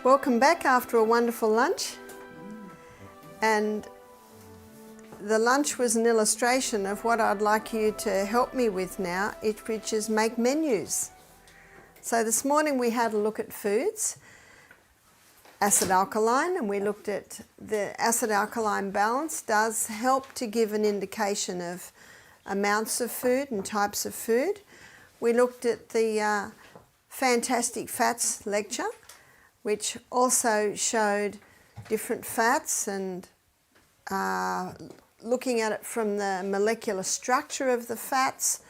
Welcome back after a wonderful lunch, and the lunch was an illustration of what I'd like you to help me with now, which is make menus. So this morning we had a look at foods, acid alkaline, and we looked at the acid alkaline balance does help to give an indication of amounts of food and types of food. We looked at the fantastic fats lecture, which also showed different fats and looking at it from the molecular structure of the fats,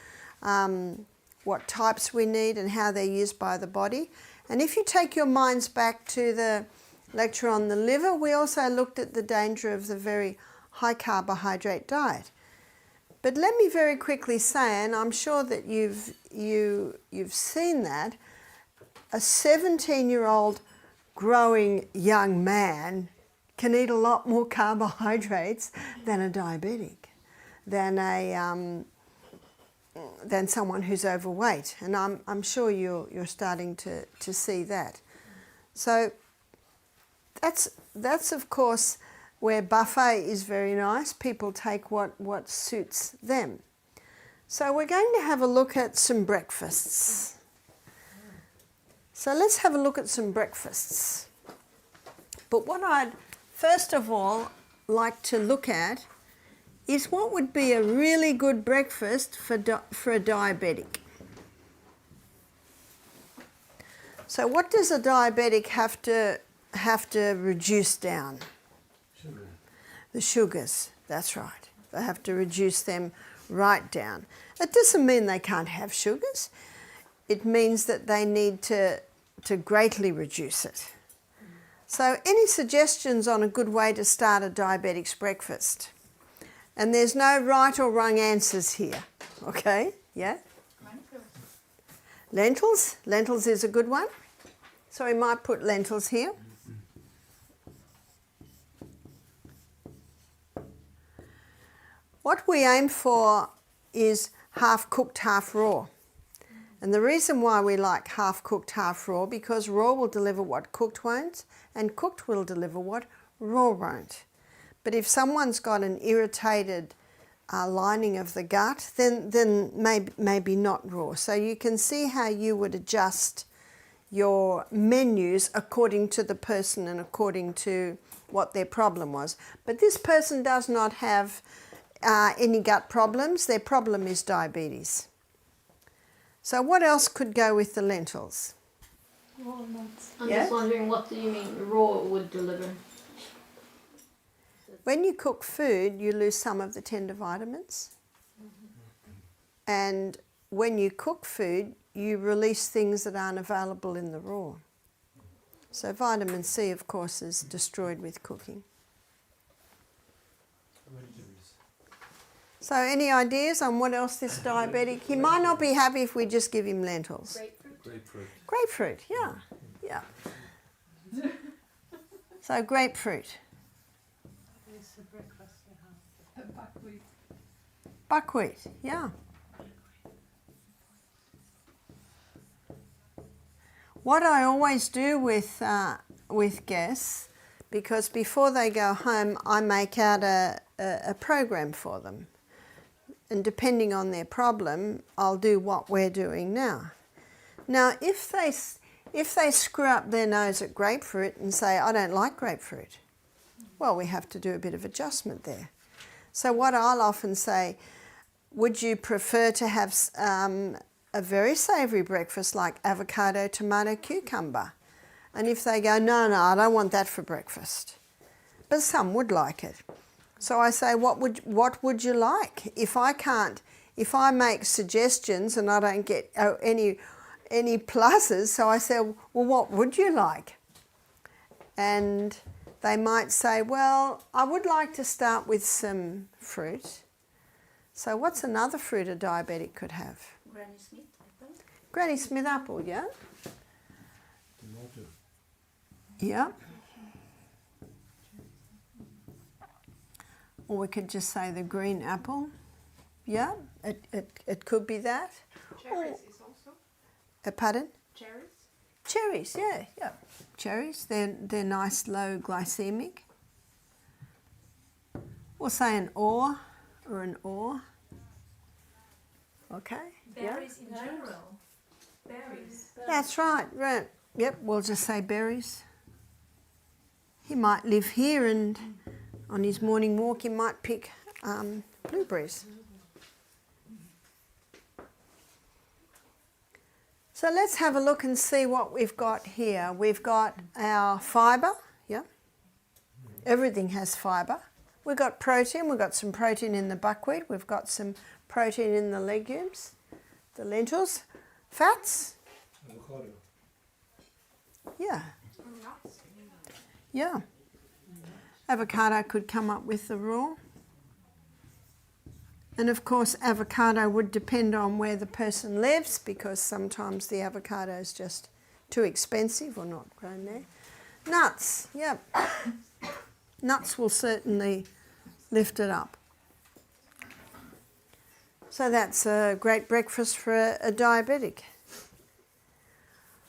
what types we need and how they're used by the body. And if you take your minds back to the lecture on the liver, we also looked at the danger of the very high carbohydrate diet. But let me very quickly say, and I'm sure that you've seen that, a 17-year-old growing young man can eat a lot more carbohydrates than a diabetic, than someone who's overweight, and I'm sure you're starting to see that. So that's of course where buffet is very nice. People take what suits them. So we're going to have a look at some breakfasts. So let's have a look at some breakfasts. But what I'd first of all like to look at is what would be a really good breakfast for a diabetic. So what does a diabetic have to reduce down? Sugar. The sugars, that's right. They have to reduce them right down. It doesn't mean they can't have sugars. It means that they need to greatly reduce it. So any suggestions on a good way to start a diabetic's breakfast? And there's no right or wrong answers here, okay? Yeah? Lentils. Lentils is a good one. So we might put lentils here. What we aim for is half cooked, half raw. And the reason why we like half cooked, half raw, because raw will deliver what cooked won't, and cooked will deliver what raw won't. But if someone's got an irritated lining of the gut, then maybe not raw. So you can see how you would adjust your menus according to the person and according to what their problem was. But this person does not have any gut problems. Their problem is diabetes. So what else could go with the lentils? Walnuts. I'm just wondering, what do you mean raw would deliver? When you cook food, you lose some of the tender vitamins. And when you cook food, you release things that aren't available in the raw. So vitamin C, of course, is destroyed with cooking. So any ideas on what else this diabetic? He might not be happy if we just give him lentils. Grapefruit. Grapefruit, yeah. So grapefruit. It's a breakfast they have. Buckwheat. Buckwheat, yeah. What I always do with guests, because before they go home, I make out a program for them. And depending on their problem, I'll do what we're doing now. Now, if they screw up their nose at grapefruit and say, I don't like grapefruit, well, we have to do a bit of adjustment there. So what I'll often say, would you prefer to have a very savoury breakfast like avocado, tomato, cucumber? And if they go, no, I don't want that for breakfast. But some would like it. So I say, what would you like? If I make suggestions and I don't get any pluses, so I say, well, what would you like? And they might say, well, I would like to start with some fruit. So what's another fruit a diabetic could have? Granny Smith apple. Granny Smith apple, yeah? Tomato. Yeah. Or we could just say the green apple. Yeah, it could be that. Cherries is also. Pardon? Cherries. Cherries, yeah. Cherries, they're nice, low glycemic. We'll say an or an or. Okay. Berries in general. Berries. That's right. Right. Yep. We'll just say berries. He might live here, and on his morning walk, he might pick blueberries. So let's have a look and see what we've got here. We've got our fibre, yeah. Everything has fibre. We've got protein. We've got some protein in the buckwheat. We've got some protein in the legumes, the lentils. Fats? Avocado. Yeah. Yeah. Avocado could come up with the raw. And of course, avocado would depend on where the person lives, because sometimes the avocado is just too expensive or not grown there. Nuts, yep. Nuts will certainly lift it up. So that's a great breakfast for a diabetic.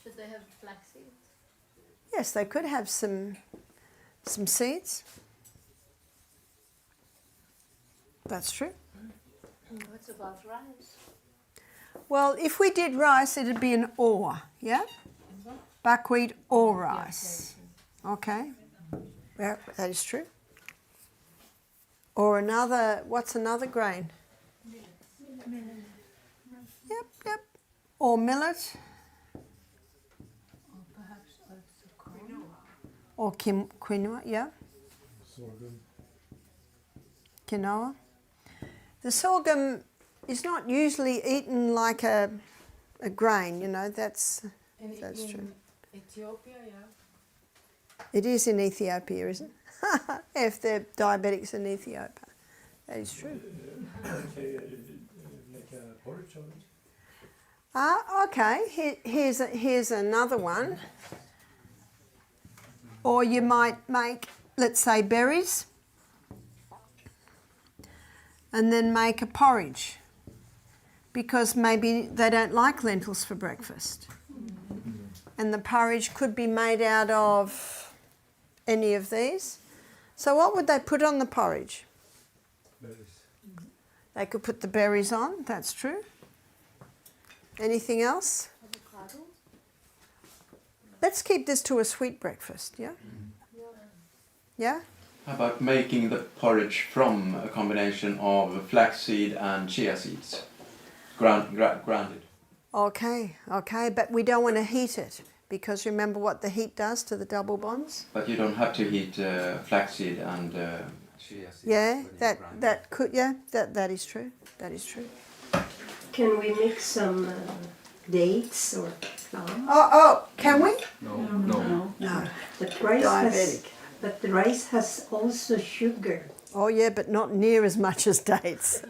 Should they have flax seeds? Yes, they could have some seeds. That's true. What about rice? Well, if we did rice, it'd be an or, yeah? Buckwheat or rice. Okay. Yeah, that is true. Or another, what's another grain? Yep. Or millet. Or perhaps also corn. Or quinoa, yeah. Sorghum. Quinoa. The sorghum is not usually eaten like a grain, you know, that's true. Ethiopia, yeah. It is in Ethiopia, isn't it? If they're diabetics in Ethiopia. That is true. Like a porridge of it. Okay, here's another one. Or you might make, let's say, berries, and then make a porridge, because maybe they don't like lentils for breakfast. And the porridge could be made out of any of these. So what would they put on the porridge? Berries. They could put the berries on, that's true. Anything else? Avocado? Let's keep this to a sweet breakfast, yeah? Yeah? How about making the porridge from a combination of flaxseed and chia seeds, grounded? Okay, but we don't want to heat it, because remember what the heat does to the double bonds? But you don't have to heat flaxseed and chia seeds. Yeah, when you grind it. that is true. That is true. Can we mix some dates or plums? Oh, can we? No. But rice has also sugar. Oh yeah, but not near as much as dates.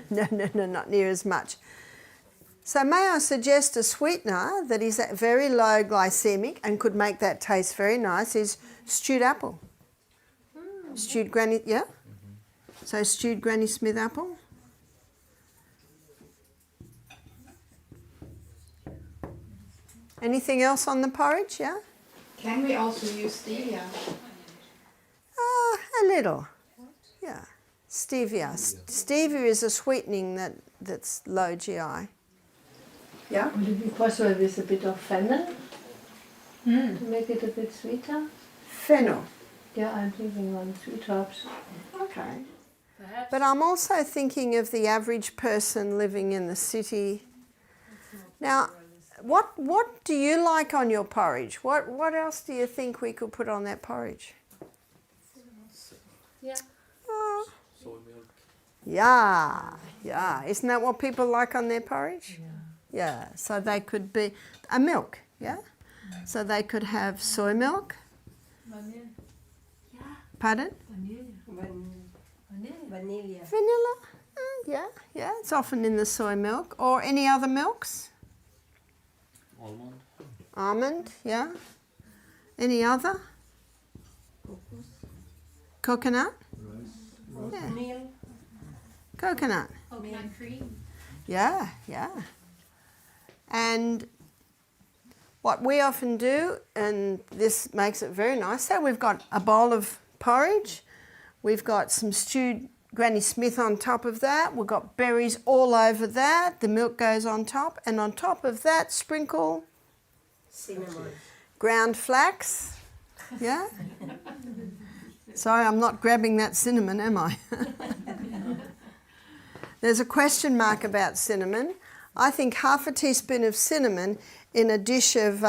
No, not near as much. So may I suggest a sweetener that is at very low glycemic and could make that taste very nice is stewed apple. Stewed Granny, yeah? So stewed Granny Smith apple. Anything else on the porridge, yeah? Can we also use stevia? A little, yeah. Stevia. Stevia is a sweetening that's low GI. Yeah? Would it be possible with a bit of fennel to make it a bit sweeter? Fennel. Yeah, I'm thinking on sweet herbs. Okay. Perhaps. But I'm also thinking of the average person living in the city. Now, what do you like on your porridge? What else do you think we could put on that porridge? Yeah. Soy milk. Yeah. Isn't that what people like on their porridge? Yeah. So they could be a milk, yeah? So they could have soy milk. Vanilla. Pardon? Vanilla. Vanilla? Yeah. It's often in the soy milk. Or any other milks? Almond. Almond, yeah. Any other? Coconut? Rice. Yeah. Meal. Coconut. Coconut cream? Yeah. And what we often do, and this makes it very nice, so we've got a bowl of porridge, we've got some stewed Granny Smith on top of that, we've got berries all over that, the milk goes on top, and on top of that sprinkle Cinnamon. ground flax. Yeah? Sorry, I'm not grabbing that cinnamon, am I? There's a question mark about cinnamon. I think half a teaspoon of cinnamon in a dish of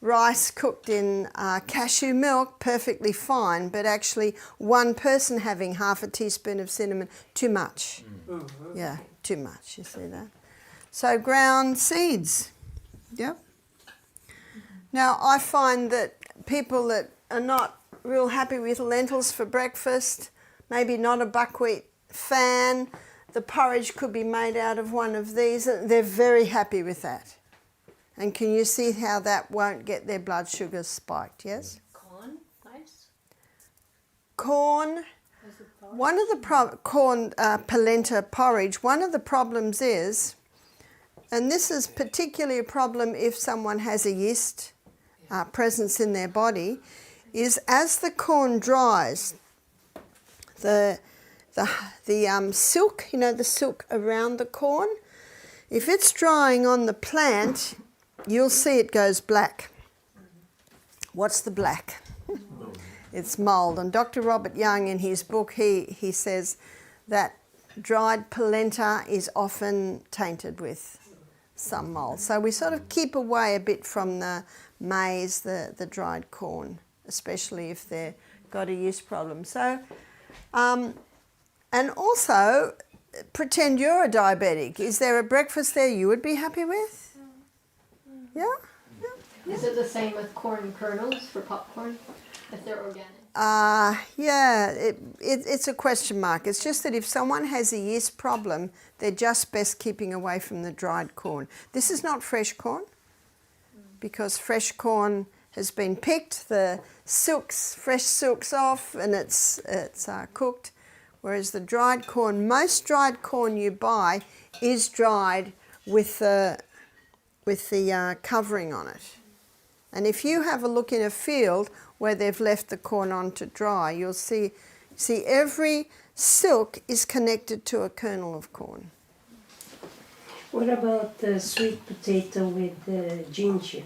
rice cooked in cashew milk, perfectly fine, but actually one person having half a teaspoon of cinnamon, too much. Yeah, too much, you see that? So ground seeds, yep. Now I find that people that are not real happy with lentils for breakfast, maybe not a buckwheat fan, the porridge could be made out of one of these. They're very happy with that. And can you see how that won't get their blood sugar spiked, yes? Corn, nice. Corn, one of the corn polenta porridge, one of the problems is, and this is particularly a problem if someone has a yeast presence in their body, is as the corn dries, the silk, you know, the silk around the corn, if it's drying on the plant, you'll see it goes black. What's the black? It's mould. And Dr. Robert Young, in his book, he says that dried polenta is often tainted with some mould. So we sort of keep away a bit from the maize, the dried corn, especially if they've got a yeast problem. So, and also, pretend you're a diabetic. Is there a breakfast there you would be happy with? Yeah? Is it the same with corn kernels for popcorn, if they're organic? Yeah, it's a question mark. It's just that if someone has a yeast problem, they're just best keeping away from the dried corn. This is not fresh corn, because fresh corn has been picked, the fresh silk's off, and it's cooked. Whereas the dried corn, most dried corn you buy is dried with the covering on it. And if you have a look in a field where they've left the corn on to dry, you'll see every silk is connected to a kernel of corn. What about the sweet potato with ginger?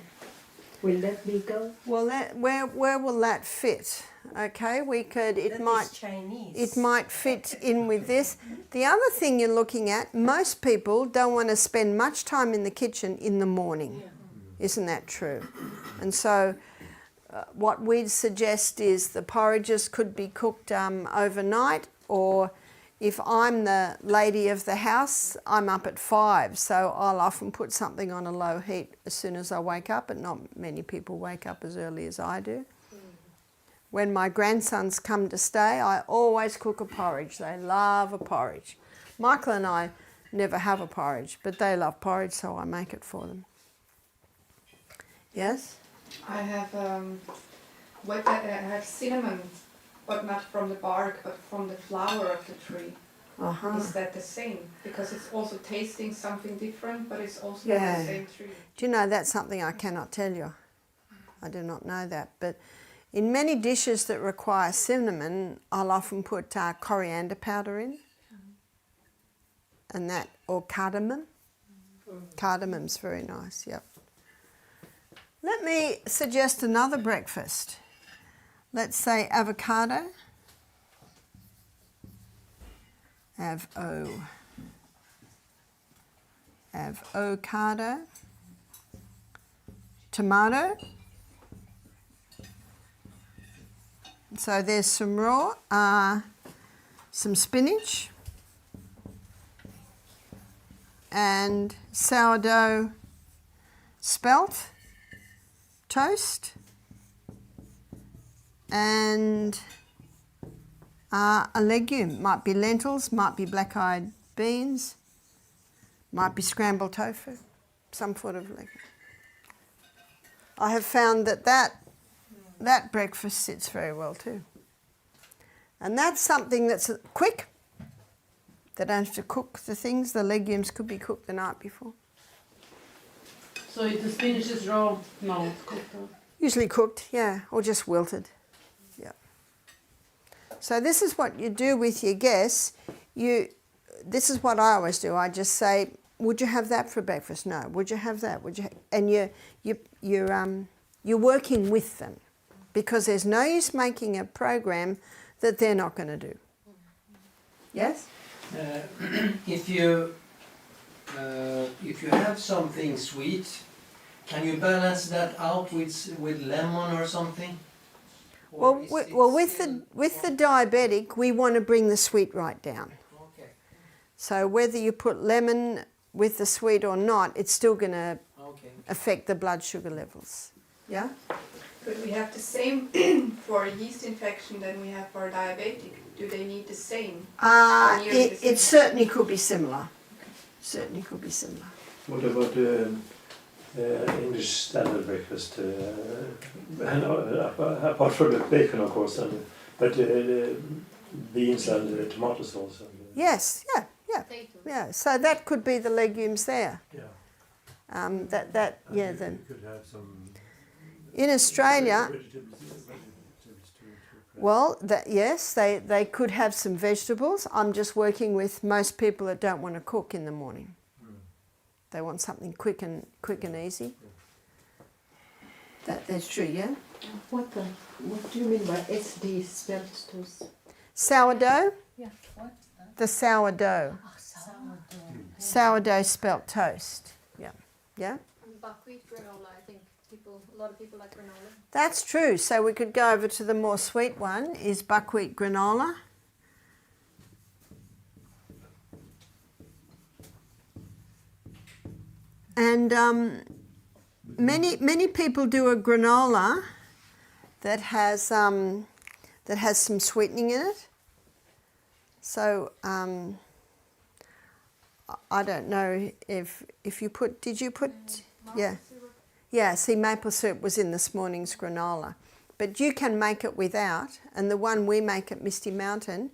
Will that be good? Well, where will that fit? Okay, we could. That is Chinese. It might fit in with this. The other thing you're looking at, most people don't want to spend much time in the kitchen in the morning. Isn't that true? And so what we'd suggest is the porridges could be cooked overnight, or if I'm the lady of the house, I'm up at 5, so I'll often put something on a low heat as soon as I wake up, and not many people wake up as early as I do. When my grandsons come to stay, I always cook a porridge. They love a porridge. Michael and I never have a porridge, but they love porridge, so I make it for them. Yes? I have I have cinnamon, but not from the bark, but from the flower of the tree. Is that the same? Because it's also tasting something different, but it's also the same tree. Do you know, that's something I cannot tell you. I do not know that. But in many dishes that require cinnamon, I'll often put coriander powder in, and that, or cardamom. Cardamom's very nice, yep. Let me suggest another breakfast. Let's say avocado. Avocado. Tomato. So there's some raw, some spinach, and sourdough spelt, toast, and a legume. Might be lentils, might be black-eyed beans, might be scrambled tofu, some sort of legume. I have found that breakfast sits very well too. And that's something that's quick. They don't have to cook the things. The legumes could be cooked the night before. So if the spinach is raw? No, it's cooked. Usually cooked, yeah, or just wilted. Yeah. So this is what you do with your guests. This is what I always do. I just say, "Would you have that for breakfast?" "No." "Would you have that?" "Would you?" And you're working with them, because there's no use making a program that they're not going to do. Yes. If you have something sweet, can you balance that out with lemon or something? Or With the diabetic, we want to bring the sweet right down. Okay. So whether you put lemon with the sweet or not, it's still going to affect the blood sugar levels. Yeah? But we have the same for a yeast infection than we have for a diabetic. Do they need the same? It certainly could be similar. Certainly could be similar. What about English standard breakfast? And, apart from the bacon, of course, but beans and tomato sauce. Yes, yeah. Potatoes. Yeah, so that could be the legumes there. Yeah. Then You could have some in Australia, vegetables well, yes, they could have some vegetables. I'm just working with most people that don't want to cook in the morning. They want something quick and easy. That's true, yeah. What do you mean by SD spelt toast? Sourdough. Yeah, what? The sourdough. Oh, sourdough. Sourdough spelt toast. Yeah. Yeah. Buckwheat granola, I think a lot of people like granola. That's true. So we could go over to the more sweet one, is buckwheat granola. And many people do a granola that has some sweetening in it. So I don't know if you put. Did you put? Yeah. Yeah, see, maple syrup was in this morning's granola. But you can make it without, and the one we make at Misty Mountain,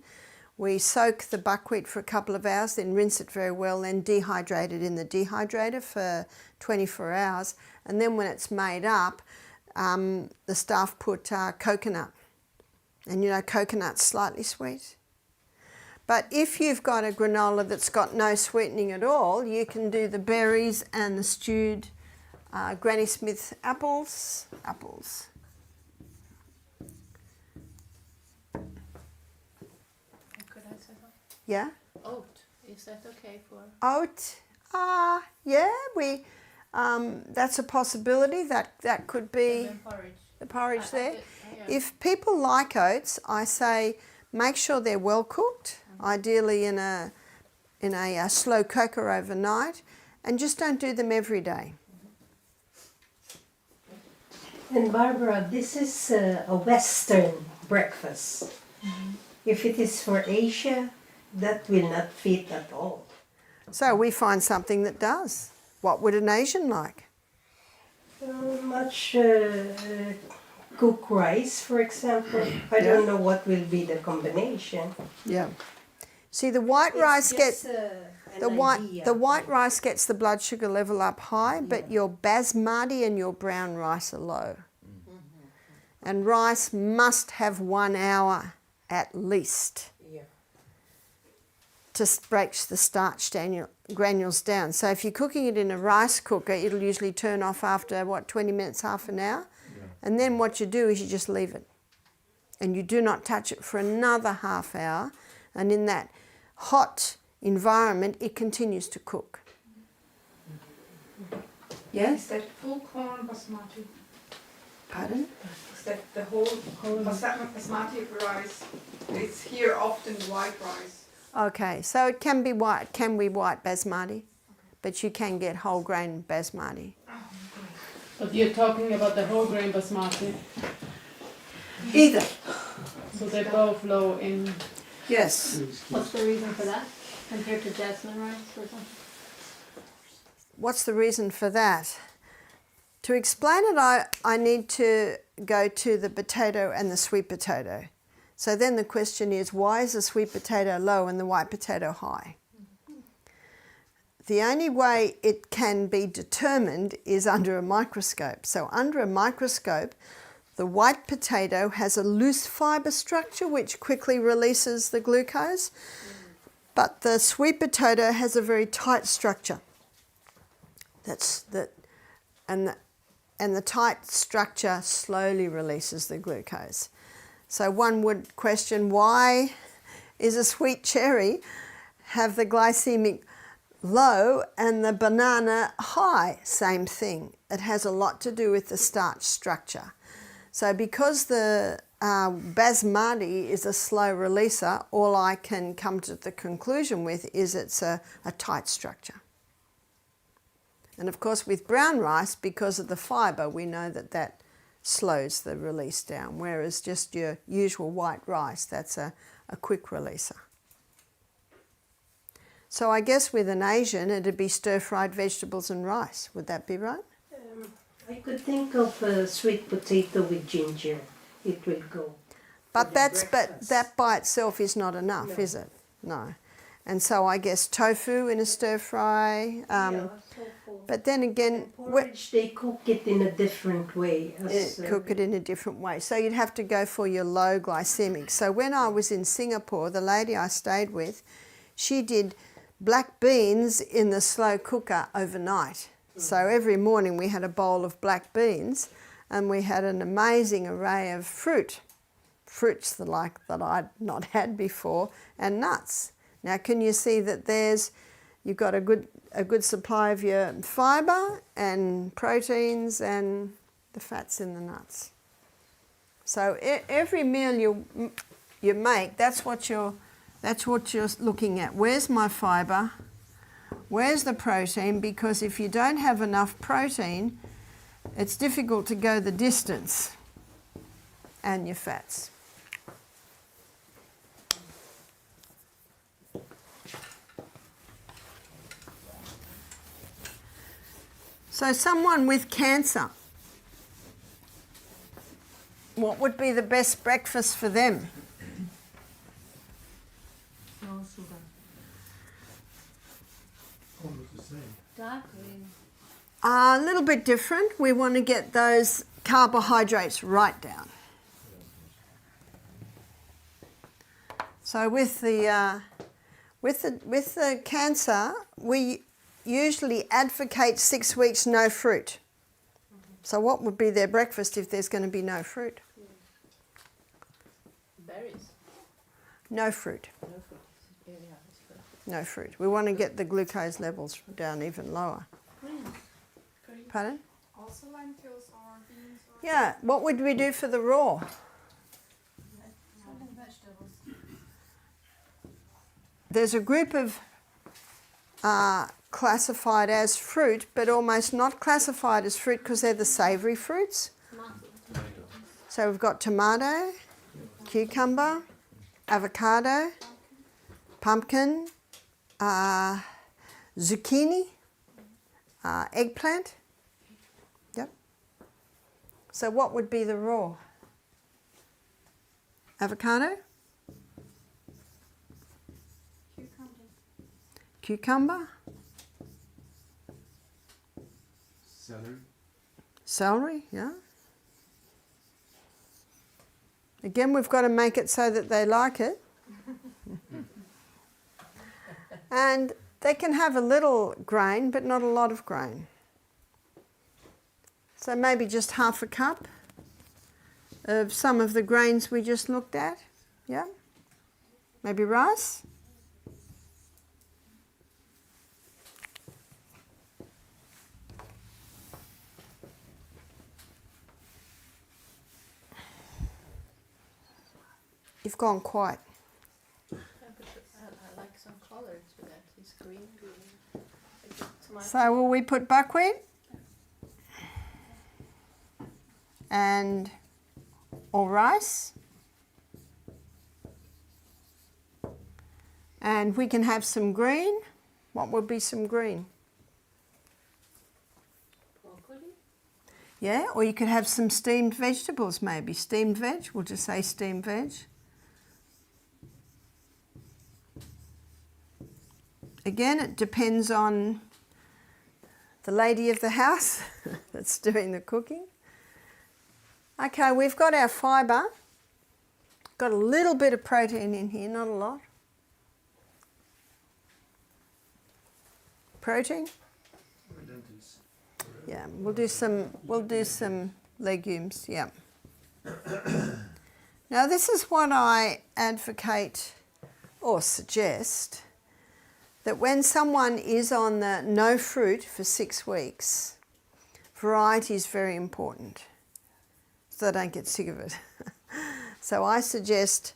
we soak the buckwheat for a couple of hours, then rinse it very well, then dehydrate it in the dehydrator for 24 hours, and then when it's made up, the staff put coconut. And you know, coconut's slightly sweet. But if you've got a granola that's got no sweetening at all, you can do the berries and the stewed Granny Smith apples. Could I say that? Yeah. Oat, is that okay for? Oat. Yeah. That's a possibility. That could be Porridge. the porridge there. Yeah. If people like oats, I say make sure they're well cooked. Ideally in a slow cooker overnight, and just don't do them every day. And Barbara, this is a Western breakfast. If it is for Asia, that will not fit at all. So we find something that does. What would an Asian like? Much cooked rice, for example. I don't know what will be the combination. Yeah. See, the white rice gets the white rice. rice gets the blood sugar level up high, but your basmati and your brown rice are low. And rice must have 1 hour at least to break the starch granules down. So if you're cooking it in a rice cooker, it'll usually turn off after, 20 minutes, half an hour? Yeah. And then what you do is you just leave it. And you do not touch it for another half hour. And in that hot environment, it continues to cook. Yes? Is that full corn basmati? Pardon? Is that the whole basmati rice? It's here often white rice. Okay, so it can be white basmati, but you can get whole grain basmati. But you're talking about the whole grain basmati. Either. So they're both low in. Yes. What's the reason for that compared to jasmine rice, for example? What's the reason for that? To explain it, I need to go to the potato and the sweet potato. So then the question is, why is the sweet potato low and the white potato high? the only way it can be determined is under a microscope. So under a microscope, the white potato has a loose fibre structure which quickly releases the glucose, but the sweet potato has a very tight structure. And the tight structure slowly releases the glucose. So one would question, why is a sweet cherry have the glycemic low and the banana high? Same thing. It has a lot to do with the starch structure. So because the basmati is a slow releaser, all I can come to the conclusion with is it's a tight structure. And of course with brown rice, because of the fibre, we know that that slows the release down, whereas just your usual white rice, that's a quick releaser. So I guess with an Asian, it'd be stir-fried vegetables and rice. Would that be right? I could think of a sweet potato with ginger. It will go. But that by itself is not enough, is it? No. And so I guess tofu in a stir-fry. But then again, porridge, they cook it in a different way. Cook it in a different way. So you'd have to go for your low glycemic. So when I was in Singapore, the lady I stayed with, she did black beans in the slow cooker overnight. So every morning we had a bowl of black beans, and we had an amazing array of fruits that I'd not had before, and nuts. Now can you see that you've got a good supply of your fibre and proteins and the fats in the nuts. So every meal you make, that's what you're looking at. Where's my fibre? Where's the protein? Because if you don't have enough protein, it's difficult to go the distance. And your fats. So someone with cancer, what would be the best breakfast for them? No sugar. Almost the same. Dark green. A little bit different. We want to get those carbohydrates right down. So with the cancer, we usually advocate 6 weeks no fruit. So what would be their breakfast if there's going to be no fruit? Berries. No fruit. No fruit. Yeah, it's fruit. No fruit. We want to get the glucose levels down even lower. Pardon? Also lentils or beans or... Yeah, what would we do for the raw? There's a group of classified as fruit, but almost not classified as fruit because they're the savoury fruits. So we've got tomato, cucumber, avocado, pumpkin, zucchini, eggplant. Yep. So what would be the raw? Avocado? Cucumber? Celery. Celery, yeah. Again, we've got to make it so that they like it. And they can have a little grain, but not a lot of grain. So maybe just half a cup of some of the grains we just looked at. Yeah. Maybe rice. You've gone quiet. I like some color to that. It's green. So will we put buckwheat and or rice, and we can have some green. What would be some green? Broccoli. Yeah, or you could have some steamed vegetables maybe. Steamed veg, we'll just say steamed veg. Again, it depends on the lady of the house that's doing the cooking. Okay, we've got our fibre. Got a little bit of protein in here, not a lot. Protein? Lentils. Yeah, we'll do some legumes, yeah. Now this is what I advocate or suggest, that when someone is on the no fruit for 6 weeks, variety is very important so they don't get sick of it. So I suggest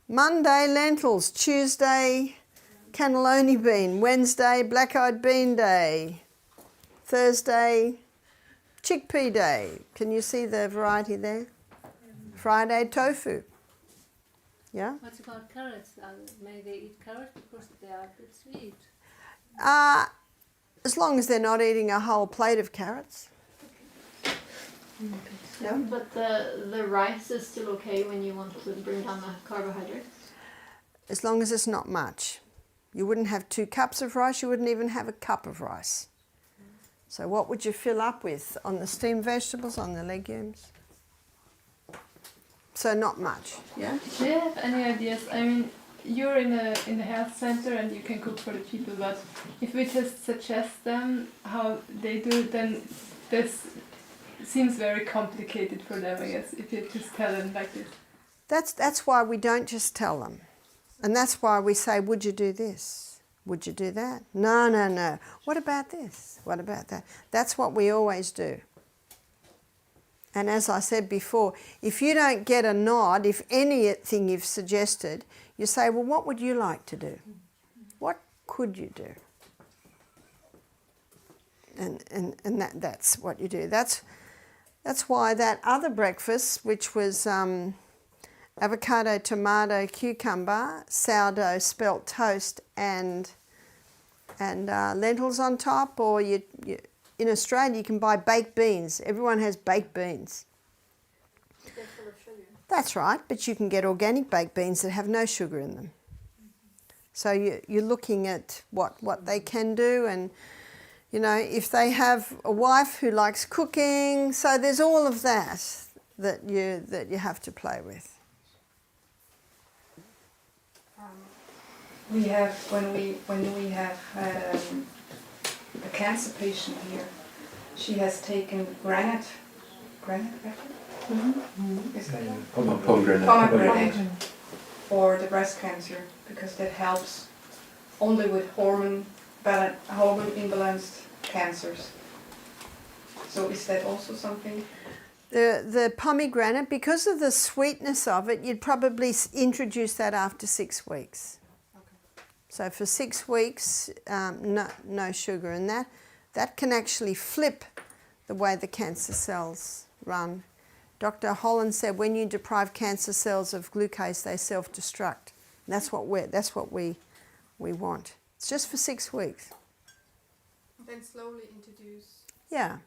Monday lentils, Tuesday cannelloni bean, Wednesday black-eyed bean day, Thursday chickpea day. Can you see the variety there? Friday tofu. Yeah? What about carrots? May they eat carrots because they are a bit sweet? As long as they're not eating a whole plate of carrots. Yeah. But the rice is still okay when you want to bring down the carbohydrates? As long as it's not much. You wouldn't have 2 cups of rice, you wouldn't even have a cup of rice. So what would you fill up with on the steamed vegetables, on the legumes? So not much, yeah? Do you have any ideas? I mean, you're in a health center and you can cook for the people, but if we just suggest them how they do it, then this seems very complicated for them, I guess, if you just tell them like this. That's why we don't just tell them. And that's why we say, would you do this? Would you do that? No, no, no. What about this? What about that? That's what we always do. And as I said before, if you don't get a nod, if anything you've suggested, you say, well, what would you like to do? What could you do? And that's what you do. That's why that other breakfast, which was avocado, tomato, cucumber, sourdough, spelt toast, and lentils on top, or in Australia you can buy baked beans. Everyone has baked beans. They're full of sugar. That's right, but you can get organic baked beans that have no sugar in them. So you're looking at what they can do, and you know, if they have a wife who likes cooking, so there's all of that you have to play with. We have when we have a cancer patient here. She has taken granite is that one? Pomegranate for the breast cancer, because that helps only with hormone imbalanced cancers. So is that also something? The pomegranate, because of the sweetness of it, you'd probably introduce that after 6 weeks. Okay. So for 6 weeks, no sugar, and that can actually flip the way the cancer cells run. Dr. Holland said when you deprive cancer cells of glucose, they self-destruct. That's what we want. It's just for 6 weeks. Then slowly introduce. Yeah.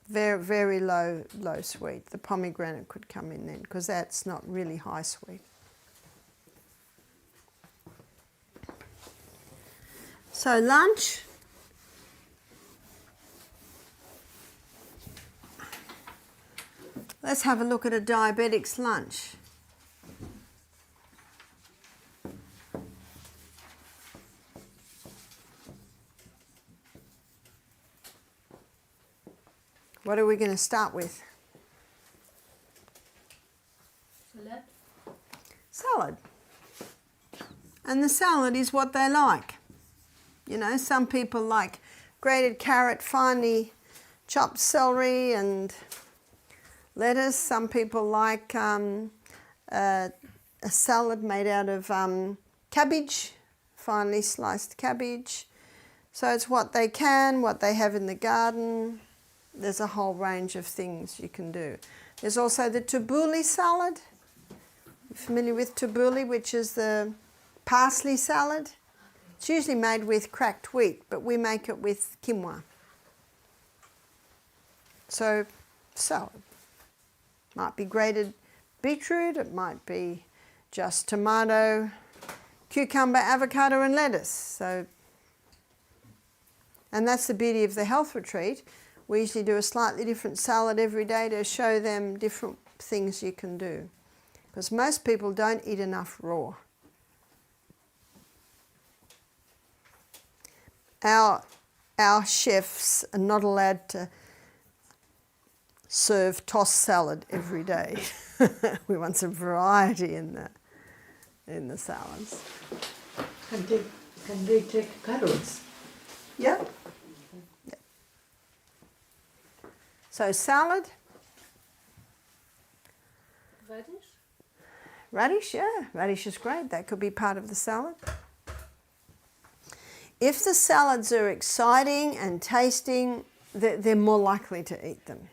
Very, very low sweet. The pomegranate could come in then, because that's not really high sweet. So lunch. Let's have a look at a diabetic's lunch. What are we going to start with? Salad. Salad. And the salad is what they like. You know, some people like grated carrot, finely chopped celery and lettuce. Some people like a salad made out of cabbage, finely sliced cabbage. So it's what they have in the garden. There's a whole range of things you can do. There's also the tabbouleh salad. You're familiar with tabbouleh, which is the parsley salad? It's usually made with cracked wheat, but we make it with quinoa. So, salad. Might be grated beetroot, it might be just tomato, cucumber, avocado and lettuce. So, and that's the beauty of the health retreat. We usually do a slightly different salad every day to show them different things you can do. Because most people don't eat enough raw. Our chefs are not allowed to serve tossed salad every day. We want some variety in the salads. Can they take carrots? Yeah. So salad. Radish? Radish, yeah. Radish is great. That could be part of the salad. If the salads are exciting and tasting, they're more likely to eat them.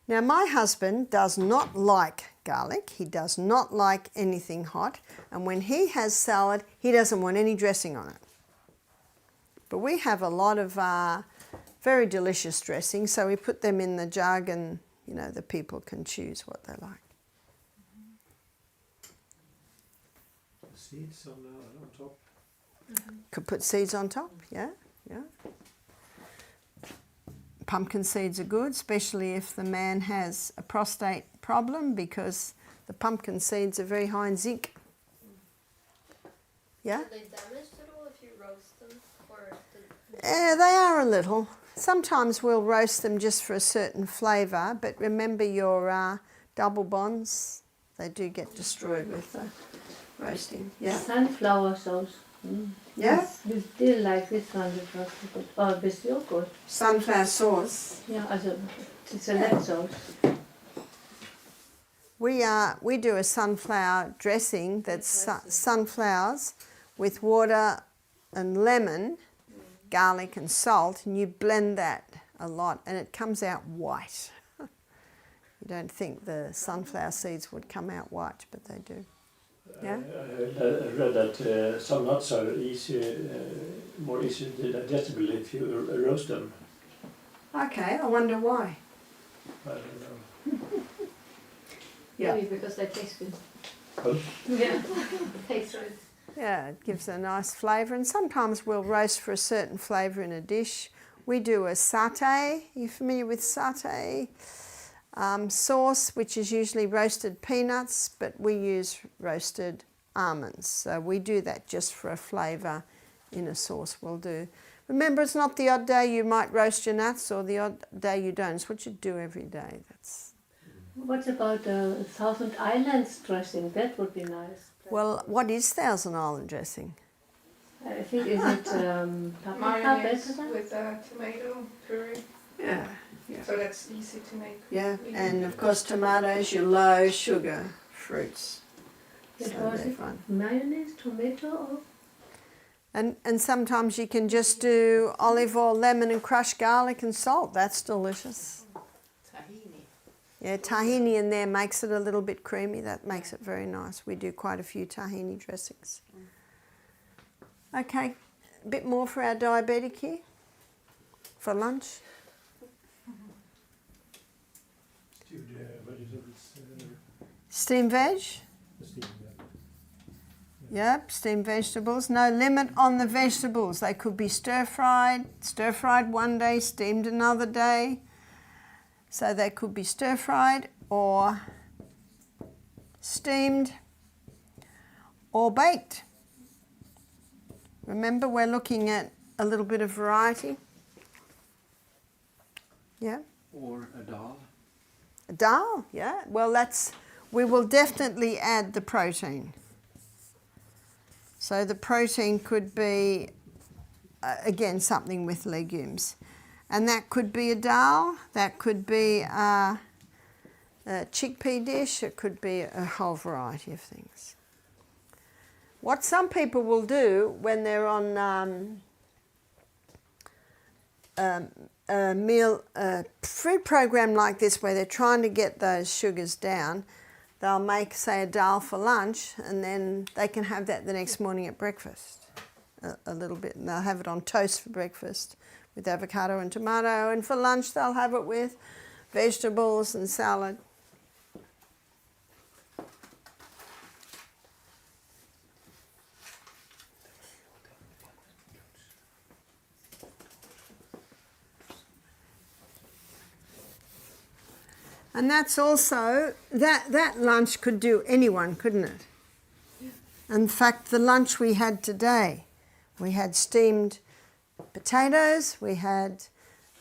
Now, my husband does not like garlic. He does not like anything hot. And when he has salad, he doesn't want any dressing on it. But we have a lot of very delicious dressings, so we put them in the jug and, you know, the people can choose what they like. Seeds on top. Could put seeds on top, yeah. Pumpkin seeds are good, especially if the man has a prostate problem, because the pumpkin seeds are very high in zinc. Yeah? Are they damaged at all if you roast them? Yeah, they are a little. Sometimes we'll roast them just for a certain flavour, but remember your double bonds, they do get destroyed with the roasting. Yeah. Sunflower sauce. Yeah? We still like this one with roasted, or with yogurt. Sunflower sauce. Yeah, also it's a lemon sauce. We do a sunflower dressing that's sunflowers with water and lemon, garlic and salt, and you blend that a lot and it comes out white. You don't think the sunflower seeds would come out white, but they do. Yeah? I read that some nuts are more easy digestible if you roast them. Okay, I wonder why. I don't know. Yeah. Maybe because they taste good. Well, Yeah, tastes good. Yeah, it gives a nice flavour, and sometimes we'll roast for a certain flavour in a dish. We do a satay. Are you familiar with satay? Sauce, which is usually roasted peanuts, but we use roasted almonds. So we do that just for a flavour in a sauce we'll do. Remember, it's not the odd day you might roast your nuts or the odd day you don't. It's what you do every day. What about the Thousand Islands dressing? That would be nice. Well, what is Thousand Island dressing? I think, is it paprika Mayonnaise better? with tomato puree. Yeah. So that's easy to make. Yeah, and of course tomatoes, your low sugar fruits. It So was they're fun. mayonnaise, tomato, or? And sometimes you can just do olive oil, lemon and crushed garlic and salt. That's delicious. Tahini. Yeah, tahini in there makes it a little bit creamy. That makes it very nice. We do quite a few tahini dressings. Okay, a bit more for our diabetic here for lunch. stewed vegetables. Steamed veg? Yep, steamed vegetables. No limit on the vegetables. They could be stir-fried one day, steamed another day. So they could be stir-fried or steamed or baked. Remember, we're looking at a little bit of variety. Yeah? Or a dal. A dal, yeah. Well, we will definitely add the protein. So the protein could be, again, something with legumes. And that could be a dal, that could be a chickpea dish, it could be a whole variety of things. What some people will do when they're on a food program like this where they're trying to get those sugars down, they'll make, say, a dal for lunch, and then they can have that the next morning at breakfast, a little bit, and they'll have it on toast for breakfast with avocado and tomato, and for lunch they'll have it with vegetables and salad. And that's also, that lunch could do anyone, couldn't it? In fact, the lunch we had today, we had steamed potatoes, we had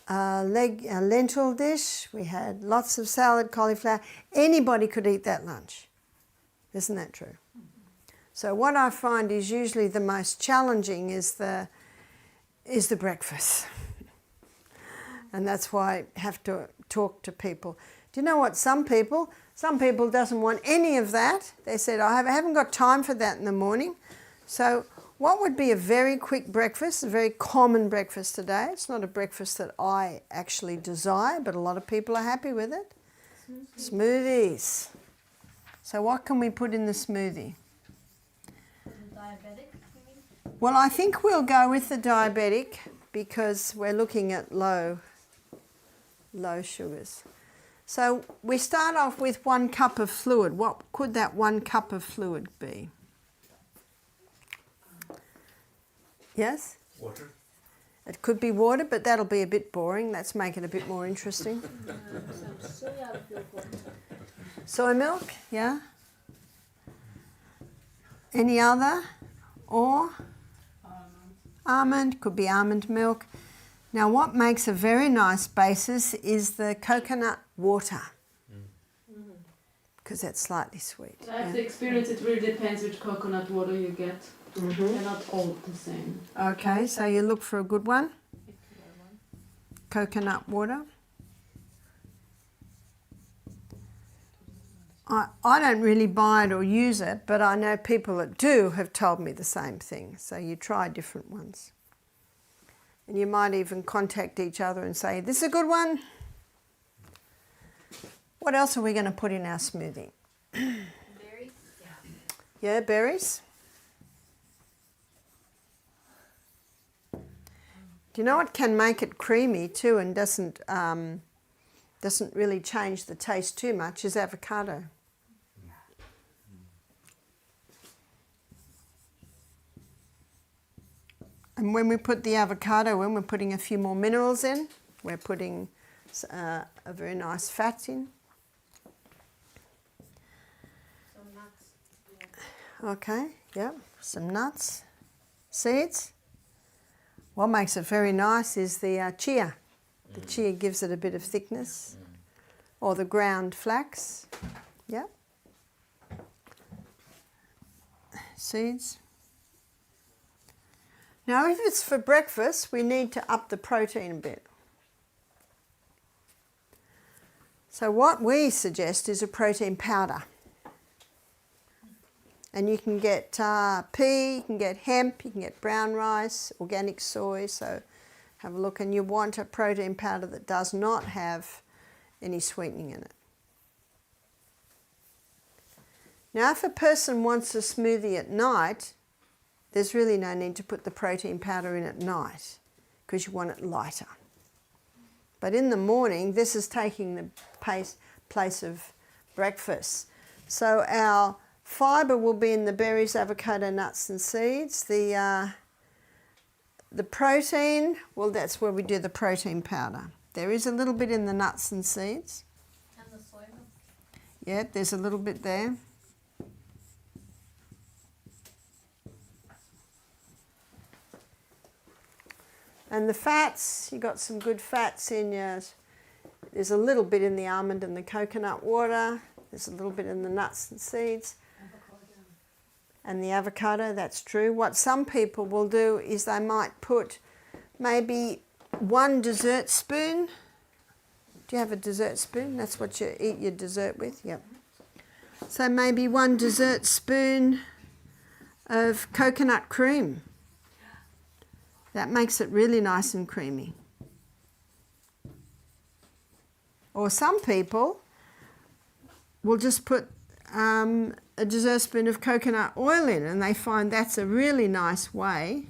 a lentil dish, we had lots of salad, cauliflower. Anybody could eat that lunch. Isn't that true? So what I find is usually the most challenging is the breakfast. And that's why I have to talk to people. Do you know what? Some people doesn't want any of that. They said, I haven't got time for that in the morning. So what would be a very quick breakfast, a very common breakfast today? It's not a breakfast that I actually desire, but a lot of people are happy with it. Smoothies. So what can we put in the smoothie? Diabetic, you mean? Well, I think we'll go with the diabetic because we're looking at low sugars. So we start off with 1 cup of fluid. What could that 1 cup of fluid be? Yes? Water. It could be water, but that'll be a bit boring. Let's make it a bit more interesting. Some soya milk. Soy milk, yeah? Any other? Or? Almond, could be almond milk. Now what makes a very nice basis is the coconut water. Because that's slightly sweet. I have to experience it really depends which coconut water you get. They're not all the same. Okay, so you look for a good one. Coconut water. I don't really buy it or use it, but I know people that do have told me the same thing. So you try different ones. And you might even contact each other and say, this is a good one. What else are we going to put in our smoothie? Berries? Yeah, berries. Do you know what can make it creamy too and doesn't really change the taste too much is avocado. And when we put the avocado in, we're putting a few more minerals in. We're putting a very nice fat in. Some nuts. Okay, yeah, some nuts, seeds. What makes it very nice is the chia. The chia gives it a bit of thickness. Or the ground flax, yeah. Seeds. Now if it's for breakfast, we need to up the protein a bit. So what we suggest is a protein powder. And you can get pea, you can get hemp, you can get brown rice, organic soy, so have a look. And you want a protein powder that does not have any sweetening in it. Now if a person wants a smoothie at night, there's really no need to put the protein powder in at night because you want it lighter. But in the morning, this is taking the place of breakfast. So our fibre will be in the berries, avocado, nuts and seeds. The protein, well, that's where we do the protein powder. There is a little bit in the nuts and seeds. And the soy milk? Yeah, there's a little bit there. And the fats, you got some good fats in yours. There's a little bit in the almond and the coconut water. There's a little bit in the nuts and seeds. And the avocado, that's true. What some people will do is they might put maybe 1 dessert spoon. Do you have a dessert spoon? That's what you eat your dessert with? Yep. So maybe 1 dessert spoon of coconut cream. That makes it really nice and creamy. Or some people will just put a dessert spoon of coconut oil in, and they find that's a really nice way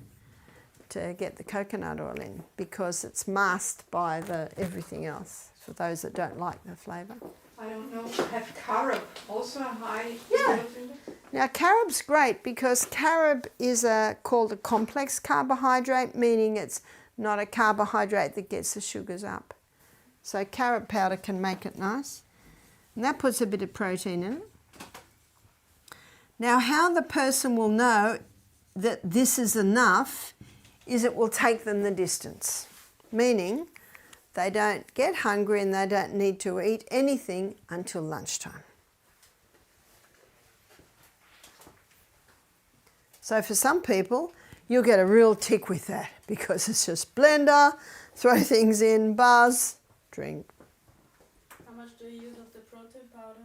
to get the coconut oil in because it's masked by everything else, for those that don't like the flavour. I don't know, have carob also a high Yeah. index? Now carob's great because carob is called a complex carbohydrate, meaning it's not a carbohydrate that gets the sugars up. So carob powder can make it nice. And that puts a bit of protein in it. Now, how the person will know that this is enough is it will take them the distance, meaning they don't get hungry and they don't need to eat anything until lunchtime. So for some people, you'll get a real tick with that because it's just blender, throw things in, buzz, drink. How much do you use of the protein powder?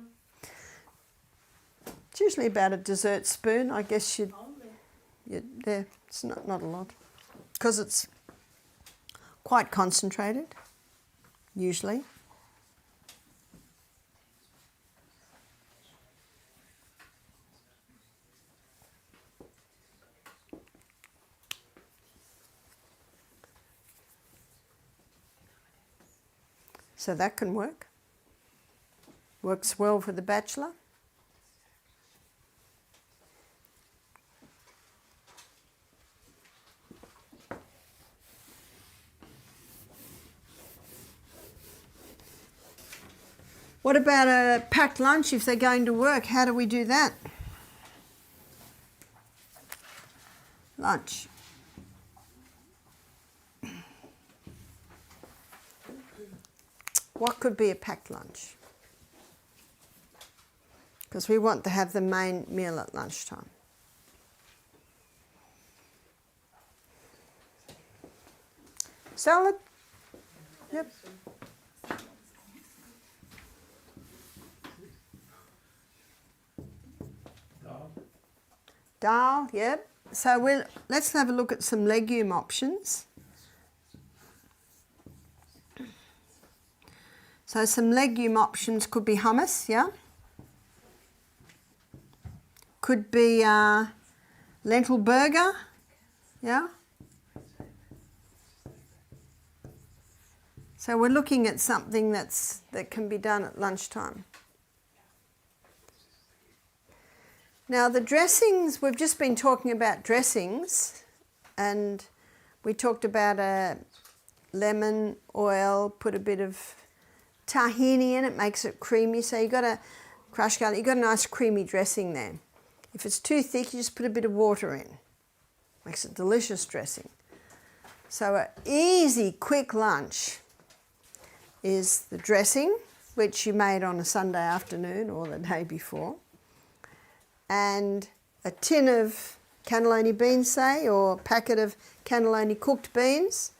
It's usually about a dessert spoon. I guess Only? there. It's not a lot because it's quite concentrated, usually. So that can work. Works well for the bachelor. What about a packed lunch if they're going to work? How do we do that? Lunch. What could be a packed lunch? Because we want to have the main meal at lunchtime. Salad? Yep. Dal, yep. So let's have a look at some legume options. So some legume options could be hummus, yeah? Could be lentil burger, yeah? So we're looking at something that can be done at lunchtime. Now the dressings, we've just been talking about dressings, and we talked about a lemon oil, put a bit of tahini in it, makes it creamy. So you've got a crushed garlic, you've got a nice creamy dressing there. If it's too thick, you just put a bit of water in. Makes it delicious dressing. So an easy, quick lunch is the dressing, which you made on a Sunday afternoon or the day before, and a tin of cannellini beans, say, or a packet of cannellini cooked beans.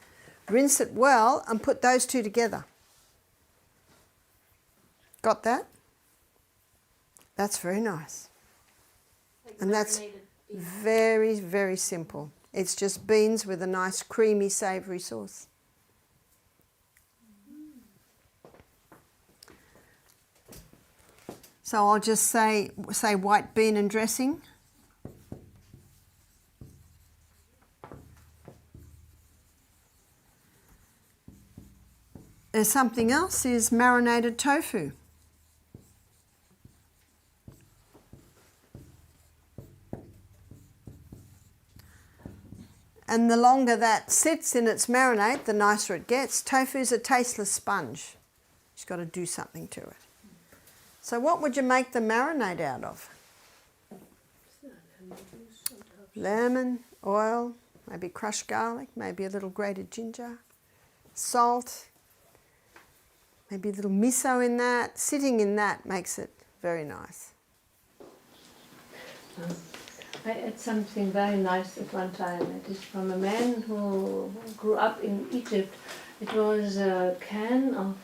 Rinse it well and put those two together. Got that? That's very nice. And that's very, very simple. It's just beans with a nice creamy savoury sauce. So I'll just say white bean and dressing. There's something else, is marinated tofu. And the longer that sits in its marinade, the nicer it gets. Tofu's a tasteless sponge. You've got to do something to it. So what would you make the marinade out of? Lemon, oil, maybe crushed garlic, maybe a little grated ginger, salt, maybe a little miso in that. Sitting in that makes it very nice. I had something very nice at one time. It is from a man who grew up in Egypt. It was a can of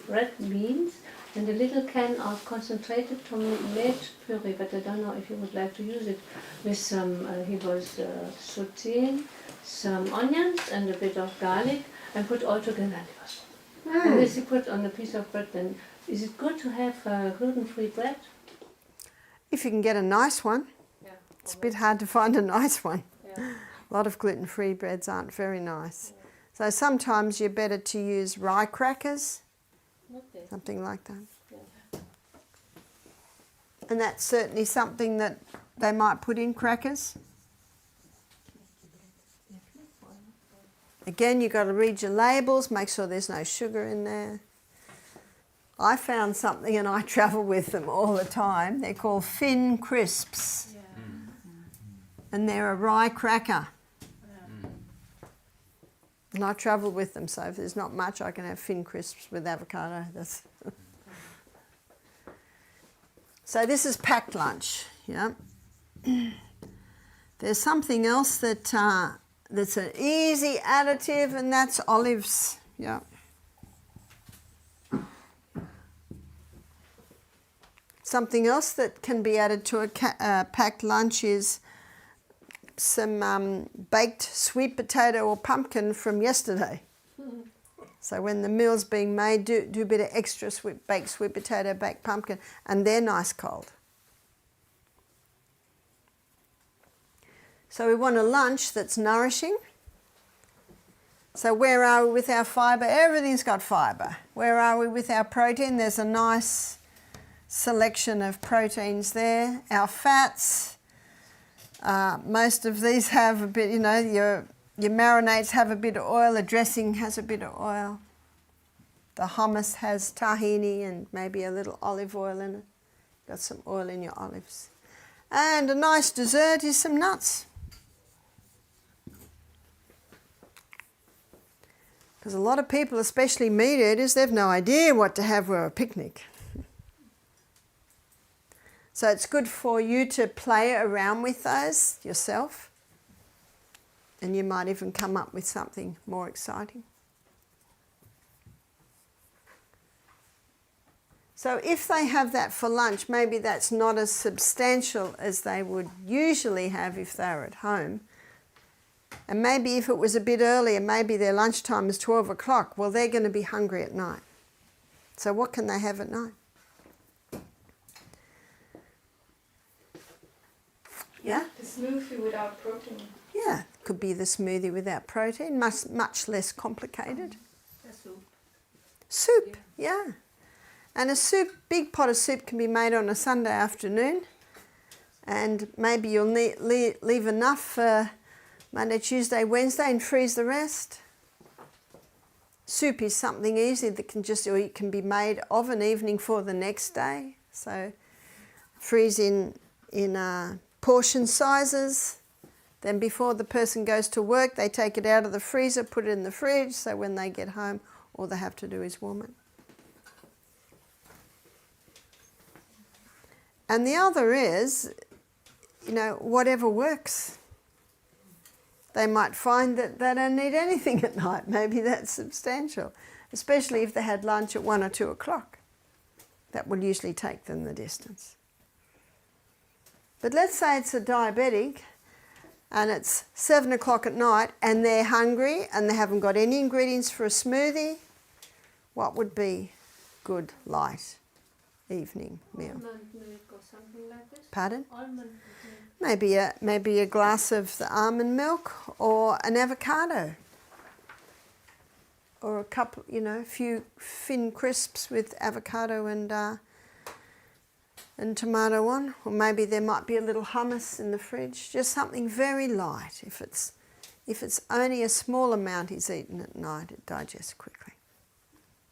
red beans and a little can of concentrated tomato puree, but I don't know if you would like to use it, with some, he was sauteing some onions and a bit of garlic and put all together. And this he put on a piece of bread. Then is it good to have gluten-free bread? If you can get a nice one. Yeah. It's a bit hard to find a nice one. Yeah. A lot of gluten-free breads aren't very nice. Yeah. So sometimes you're better to use rye crackers, Okay. something like that. Yeah. And that's certainly something that they might put in crackers. Again, you've got to read your labels, make sure there's no sugar in there. I found something and I travel with them all the time. They're called Fin Crisps. And they're a rye cracker. And I travel with them, so if there's not much, I can have Fin Crisps with avocado. That's so this is packed lunch, yeah. There's something else that that's an easy additive, and that's olives, yeah. Something else that can be added to a packed lunch is some baked sweet potato or pumpkin from yesterday. So when the meal's being made, do a bit of extra baked sweet potato, baked pumpkin, and they're nice cold. So we want a lunch that's nourishing. So where are we with our fibre? Everything's got fibre. Where are we with our protein? There's a nice selection of proteins there. Our fats, most of these have a bit, you know, your marinades have a bit of oil, the dressing has a bit of oil. The hummus has tahini and maybe a little olive oil in it. Got some oil in your olives. And a nice dessert is some nuts. Because a lot of people, especially meat eaters, they've no idea what to have for a picnic. So it's good for you to play around with those yourself. And you might even come up with something more exciting. So if they have that for lunch, maybe that's not as substantial as they would usually have if they were at home. And maybe if it was a bit earlier, maybe their lunchtime is 12 o'clock, well, they're going to be hungry at night. So what can they have at night? Yeah? The smoothie without protein. Yeah, could be the smoothie without protein, much less complicated. Soup. Soup, yeah. And a big pot of soup can be made on a Sunday afternoon, and maybe you'll leave enough for Monday, Tuesday, Wednesday and freeze the rest. Soup is something easy that can be made of an evening for the next day. So freeze in portion sizes. Then before the person goes to work, they take it out of the freezer, put it in the fridge, so when they get home, all they have to do is warm it. And the other is, you know, whatever works. They might find that they don't need anything at night. Maybe that's substantial, especially if they had lunch at 1 or 2 o'clock. That will usually take them the distance. But let's say it's a diabetic and it's 7 o'clock at night and they're hungry and they haven't got any ingredients for a smoothie. What would be good light evening meal? Almond milk or something like this. Pardon? Almond milk. Maybe a glass of the almond milk or an avocado. Or a couple, you know, a few Fin Crisps with avocado and tomato on. Or maybe there might be a little hummus in the fridge. Just something very light. If it's only a small amount is eaten at night, it digests quickly.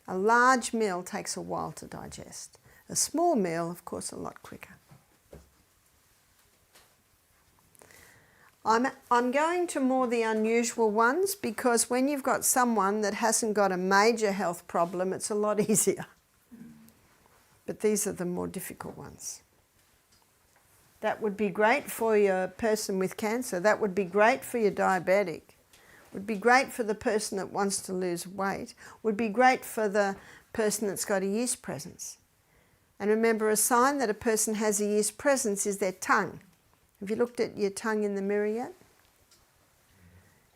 A large meal takes a while to digest. A small meal, of course, a lot quicker. I'm going to more the unusual ones because when you've got someone that hasn't got a major health problem, it's a lot easier. But these are the more difficult ones. That would be great for your person with cancer. That would be great for your diabetic. Would be great for the person that wants to lose weight. Would be great for the person that's got a yeast presence. And remember, a sign that a person has a yeast presence is their tongue. Have you looked at your tongue in the mirror yet?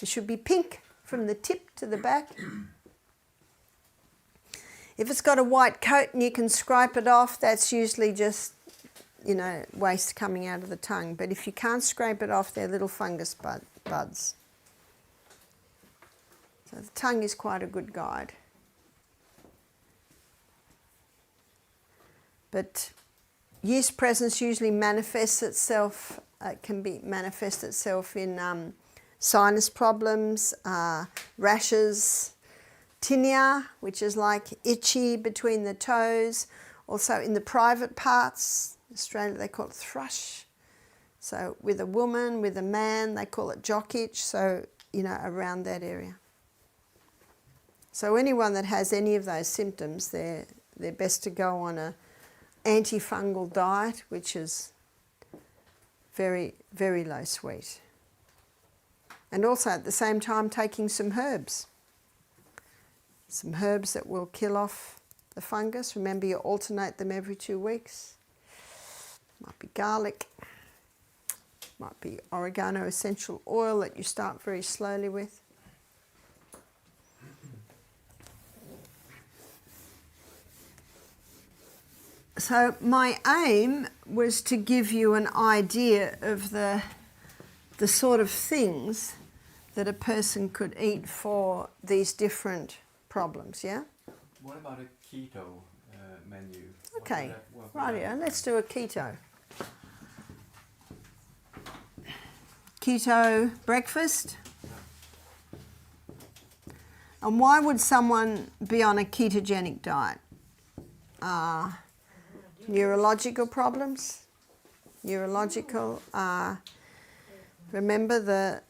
It should be pink from the tip to the back. If it's got a white coat and you can scrape it off, that's usually just, you know, waste coming out of the tongue. But if you can't scrape it off, they're little fungus buds. So the tongue is quite a good guide. But yeast presence usually manifests itself, manifest itself in sinus problems, rashes, tinea, which is like itchy between the toes. Also in the private parts, in Australia they call it thrush. So with a woman, with a man, they call it jock itch, so, around that area. So anyone that has any of those symptoms, they're best to go on a antifungal diet, which is very, very low sweet. And also at the same time taking some herbs. Some herbs that will kill off the fungus. Remember, you alternate them every 2 weeks. Might be garlic. Might be oregano essential oil that you start very slowly with. So my aim was to give you an idea of the sort of things that a person could eat for these different problems, yeah? What about a keto menu? Okay, rightio, let's do a keto. Keto breakfast. And why would someone be on a ketogenic diet? Neurological problems. Neurological. Remember the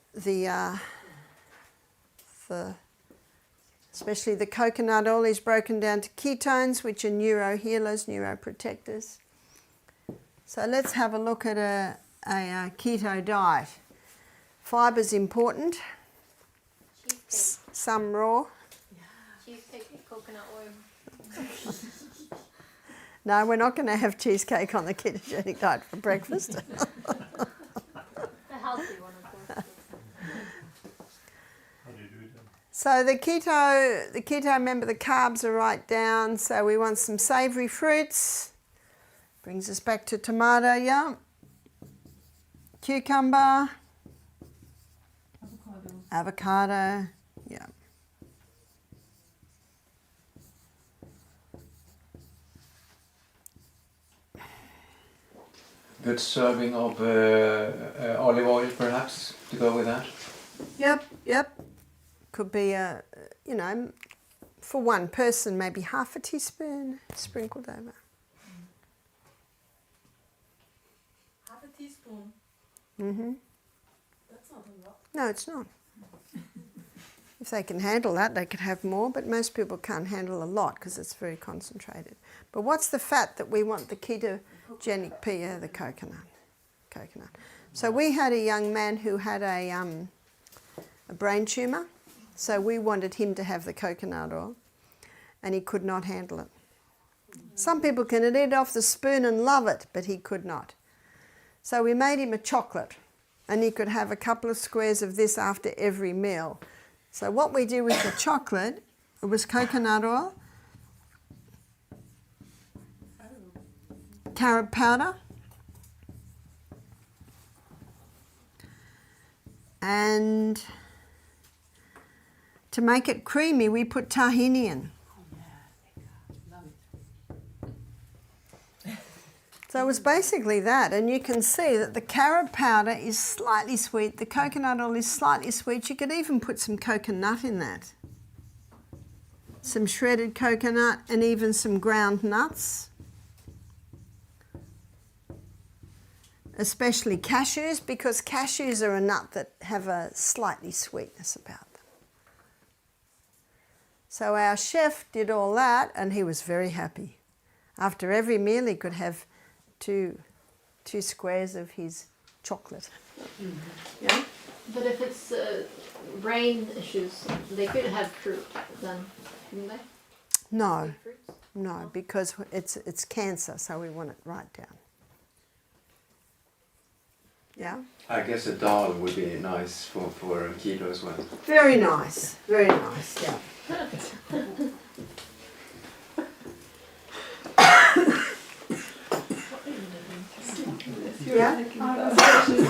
especially the coconut oil is broken down to ketones, which are neurohealers, neuroprotectors. So let's have a look at a keto diet. Fiber's important. Some raw. Cheesecake and coconut oil. No, we're not going to have cheesecake on the ketogenic diet for breakfast. The healthy one, of course. How do you do it then? So the keto, remember the carbs are right down, so we want some savoury fruits. Brings us back to tomato, yeah. Cucumber. Avocado, yeah. Good serving of olive oil, perhaps, to go with that. Yep. Could be for one person, maybe half a teaspoon sprinkled over. Half a teaspoon. Mm-hmm. That's not a lot. No, it's not. If they can handle that, they could have more, but most people can't handle a lot because it's very concentrated. But what's the fat that we want the ketogenic pea? The coconut. So we had a young man who had a brain tumour, so we wanted him to have the coconut oil, and he could not handle it. Some people can eat it off the spoon and love it, but he could not. So we made him a chocolate, and he could have a couple of squares of this after every meal. So what we do with the chocolate, it was coconut oil, carrot powder, and to make it creamy, we put tahini in. So it was basically that, and you can see that the carrot powder is slightly sweet, the coconut oil is slightly sweet. You could even put some coconut in that. Some shredded coconut and even some ground nuts. Especially cashews, because cashews are a nut that have a slightly sweetness about them. So our chef did all that and he was very happy. After every meal he could have two squares of his chocolate. Mm-hmm. Yeah. But if it's brain issues, they could have fruit then, couldn't they? No, because it's cancer, so we want it right down. Yeah. I guess a dal would be nice for keto as well. Very nice, yeah. Yeah. I have a question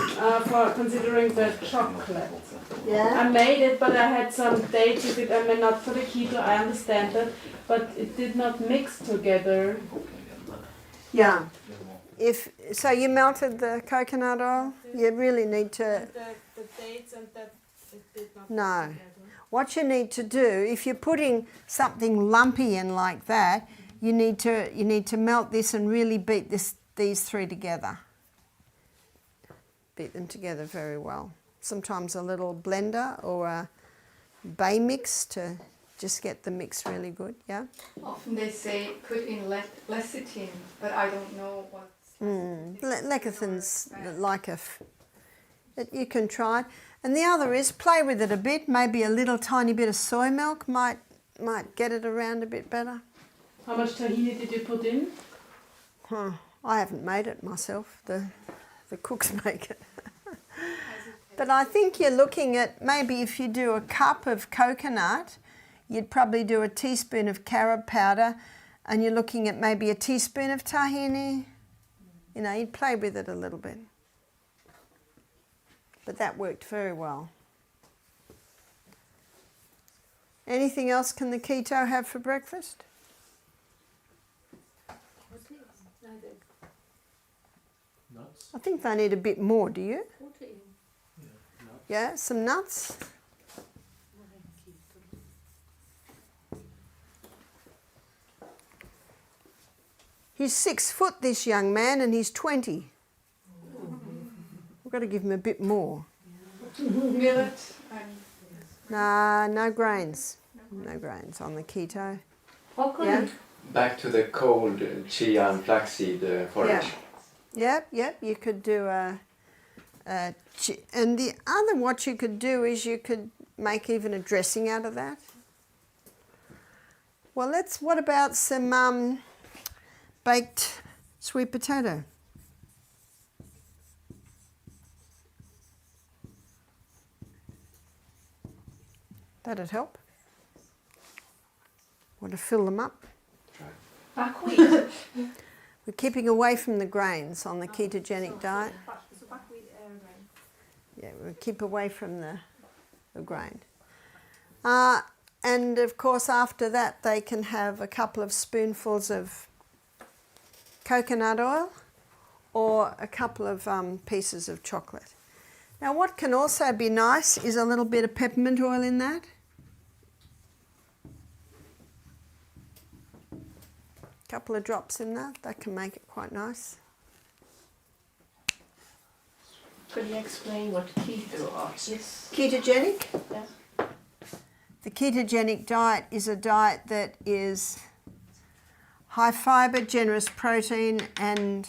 for considering the chocolate. Yeah. I made it, but I had some dates with it. I mean, not for the keto. I understand that, but it did not mix together. Yeah. So you melted the coconut oil. You really need to. The dates and that it did not. No. what you need to do, if you're putting something lumpy in like that, you need to melt this and really beat these three together. Beat them together very well. Sometimes a little blender or a bay mix to just get the mix really good, yeah? Often they say put in lecithin, but I don't know what. Lecithin's like you can try it. And the other is play with it a bit. Maybe a little tiny bit of soy milk might get it around a bit better. How much tahini did you put in? I haven't made it myself. The cooks make it. But I think you're looking at maybe if you do a cup of coconut, you'd probably do a teaspoon of carob powder, and you're looking at maybe a teaspoon of tahini. You know, you'd play with it a little bit. But that worked very well. Anything else can the keto have for breakfast? Nuts. I think they need a bit more, do you? Yeah, nuts. Yeah, some nuts. He's 6 foot, this young man, and he's 20. We've got to give him a bit more. Millet and No grains. No grains on the keto. Broccoli. Back to the cold chia and flaxseed porridge. Yep, you could do and the other, what you could do is you could make even a dressing out of that. Well, what about some baked sweet potato? That'd help. Want to fill them up? Buckwheat. We're keeping away from the grains on the ketogenic diet. So buckwheat grain. Yeah, we'll keep away from the grain. And of course after that they can have a couple of spoonfuls of coconut oil or a couple of pieces of chocolate. Now what can also be nice is a little bit of peppermint oil in that. Couple of drops in that can make it quite nice. Could you explain what keto is? Ketogenic? Yeah. The ketogenic diet is a diet that is high fibre, generous protein and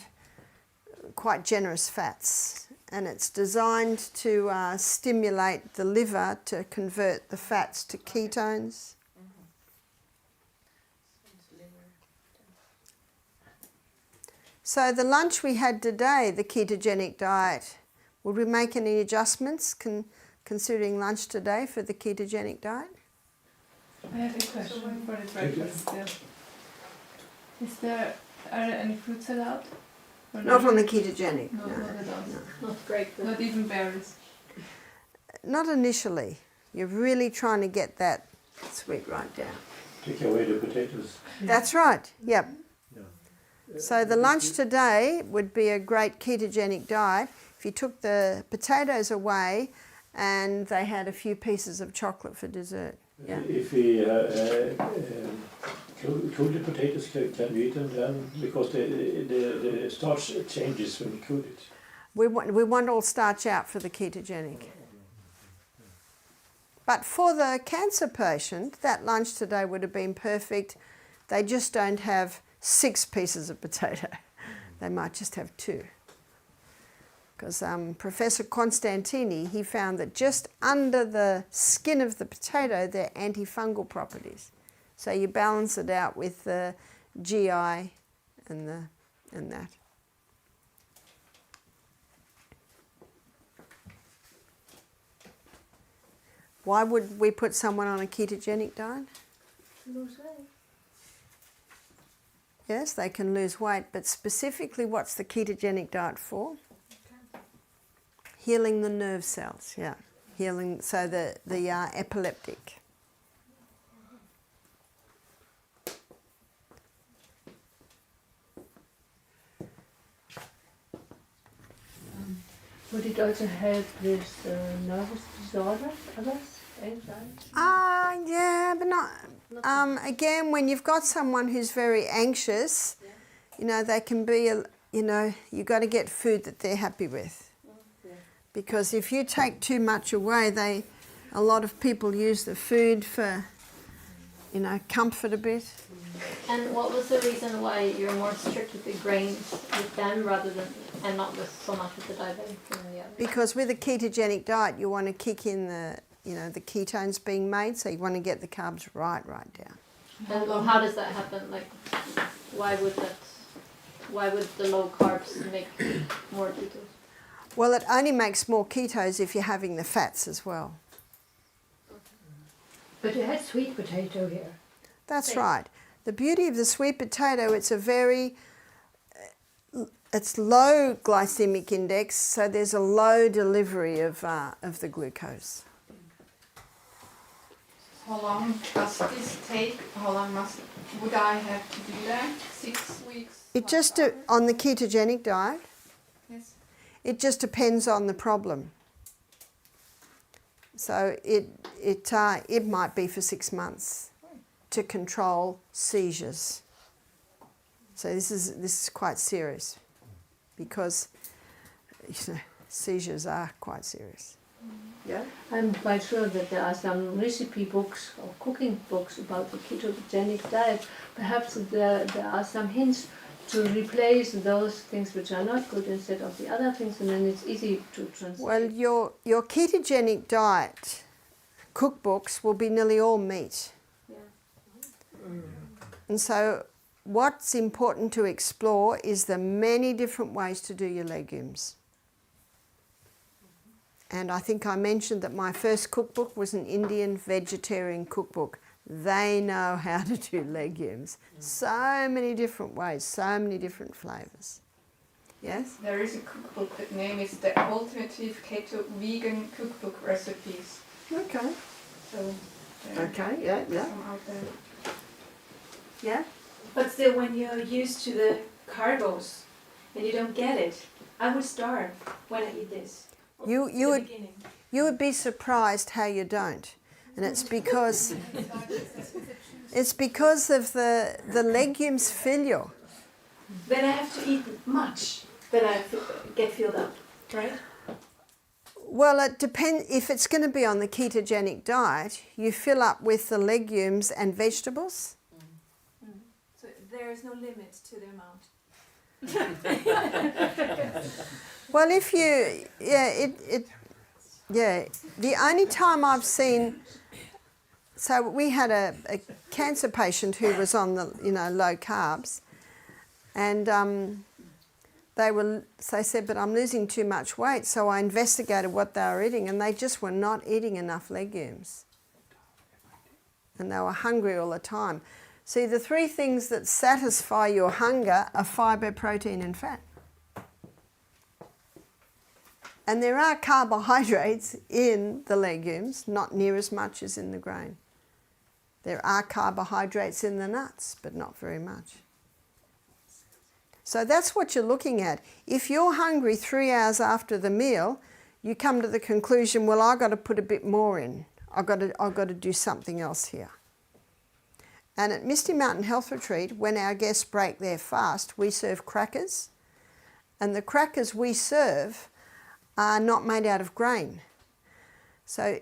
quite generous fats. And it's designed to stimulate the liver to convert the fats to ketones. So the lunch we had today, the ketogenic diet, would we make any adjustments considering lunch today for the ketogenic diet? I have a question for the breakfast still. Are there any fruits allowed? Or Not on the ketogenic. No, not at all. No. Not great. Not even berries. Not initially. You're really trying to get that sweet right down. Take away the potatoes. That's right, yep. Yeah. So the lunch today would be a great ketogenic diet if you took the potatoes away and they had a few pieces of chocolate for dessert. Yeah. If we cool the potatoes, can we eat them then? Because the starch changes when you cool it. We want all starch out for the ketogenic. But for the cancer patient, that lunch today would have been perfect. They just don't have 6 pieces of potato. They might just have 2. Because Professor Constantini, he found that just under the skin of the potato, there are antifungal properties. So you balance it out with the GI and that. Why would we put someone on a ketogenic diet? Lose weight. Yes, they can lose weight, but specifically what's the ketogenic diet for? Healing the nerve cells, yeah. Healing, so the epileptic. Would it also help with nervous disorders, others? enzymes? Yeah, but not. Again, when you've got someone who's very anxious, you know, they can be, you know, you've got to get food that they're happy with. Because if you take too much away, a lot of people use the food for, you know, comfort a bit. And what was the reason why you're more strict with the grains with them rather than, and not with so much with the diabetic and the other? Because with a ketogenic diet, you want to kick in the, you know, the ketones being made, so you want to get the carbs right down. And how does that happen? Like, why would the low carbs make more ketos? Well, it only makes more ketos if you're having the fats as well. But you had sweet potato here. That's right. The beauty of the sweet potato, it's low glycemic index, so there's a low delivery of the glucose. How long does this take? How long would I have to do that? 6 weeks? It just, on the ketogenic diet, Yes. it just depends on the problem. So it might be for 6 months to control seizures. So this is quite serious, because, you know, seizures are quite serious. Yeah. I'm quite sure that there are some recipe books or cooking books about the ketogenic diet. Perhaps there are some hints to replace those things which are not good instead of the other things, and then it's easy to translate. Well, your ketogenic diet cookbooks will be nearly all meat. And so what's important to explore is the many different ways to do your legumes. And I think I mentioned that my first cookbook was an Indian vegetarian cookbook. They know how to do legumes. So many different ways, so many different flavours. Yes? There is a cookbook, the name is The Alternative Keto Vegan Cookbook Recipes. Okay. So, Okay, yeah. some out there. Yeah? But still, when you're used to the carbos and you don't get it, I would starve when I eat this. You would be surprised how you don't. And it's because of the legumes fill you. Then I have to eat much that I get filled up, right? Well, it depends. If it's going to be on the ketogenic diet, you fill up with the legumes and vegetables. So there is no limit to the amount. Well, if you, the only time I've seen, so we had a cancer patient who was on the, low carbs, and they said, but I'm losing too much weight, so I investigated what they were eating, and they just were not eating enough legumes. And they were hungry all the time. See, the three things that satisfy your hunger are fibre, protein and fat. And there are carbohydrates in the legumes, not near as much as in the grain. There are carbohydrates in the nuts, but not very much. So that's what you're looking at. If you're hungry 3 hours after the meal, you come to the conclusion, well, I've got to put a bit more in. I've got to do something else here. And at Misty Mountain Health Retreat, when our guests break their fast, we serve crackers. And the crackers we serve are not made out of grain. So,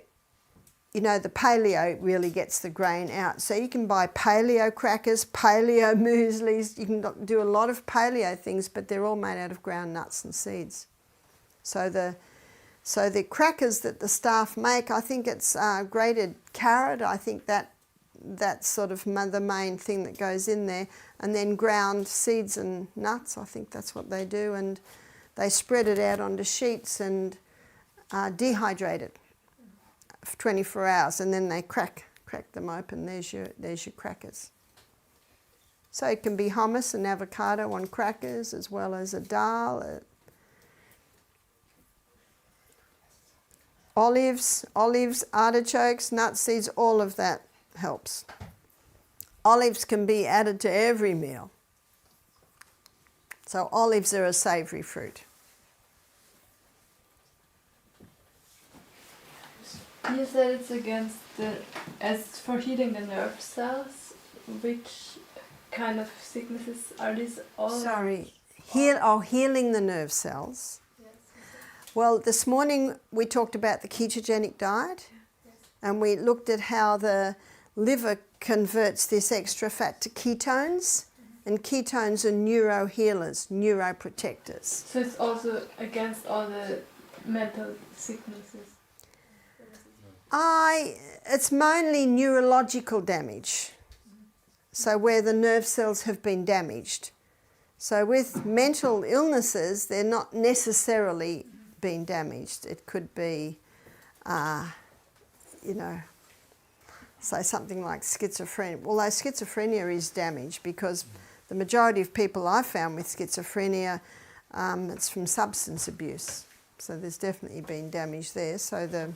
the paleo really gets the grain out. So you can buy paleo crackers, paleo mueslis. You can do a lot of paleo things, but they're all made out of ground nuts and seeds. So the crackers that the staff make, I think it's grated carrot. I think that's sort of the main thing that goes in there. And then ground seeds and nuts, I think that's what they do. And they spread it out onto sheets and dehydrate it for 24 hours, and then they crack them open. There's your crackers. So it can be hummus and avocado on crackers, as well as a dal, olives, artichokes, nut seeds, all of that helps. Olives can be added to every meal. So olives are a savoury fruit. You said it's against as for healing the nerve cells. Which kind of sicknesses are these all? Sorry, healing the nerve cells. Yes. Well, this morning we talked about the ketogenic diet, and we looked at how the liver converts this extra fat to ketones, and ketones are neurohealers, neuroprotectors. So it's also against all the mental sicknesses. It's mainly neurological damage. So where the nerve cells have been damaged. So with mental illnesses, they're not necessarily being damaged. It could be, say something like schizophrenia. Although schizophrenia is damaged because the majority of people I've found with schizophrenia, it's from substance abuse. So there's definitely been damage there. So the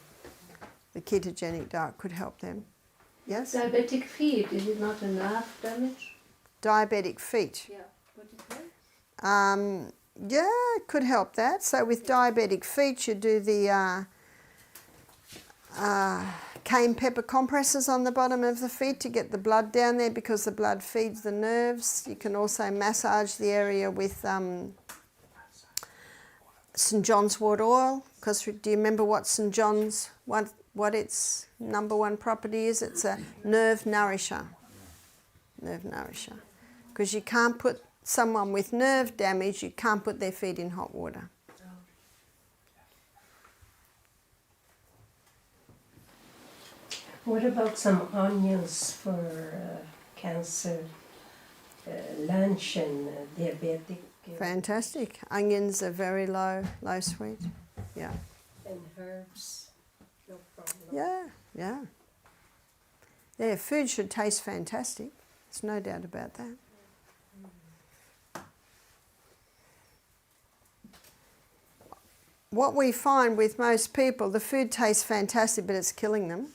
ketogenic diet could help them. Yes? Diabetic feet, is it not a nerve damage? Diabetic feet. Yeah. Would it help? Yeah, it could help that. So with diabetic feet, you do the cayenne pepper compresses on the bottom of the feet to get the blood down there because the blood feeds the nerves. You can also massage the area with St. John's wort oil. Because do you remember what St. John's, what its number one property is? It's a nerve nourisher. Nerve nourisher. Because you can't put someone with nerve damage, you can't put their feet in hot water. What about some onions for cancer, lunch and diabetic? Fantastic. Onions are very low sweet. Yeah. And herbs, no problem. Yeah. Yeah, food should taste fantastic. There's no doubt about that. What we find with most people, the food tastes fantastic, but it's killing them.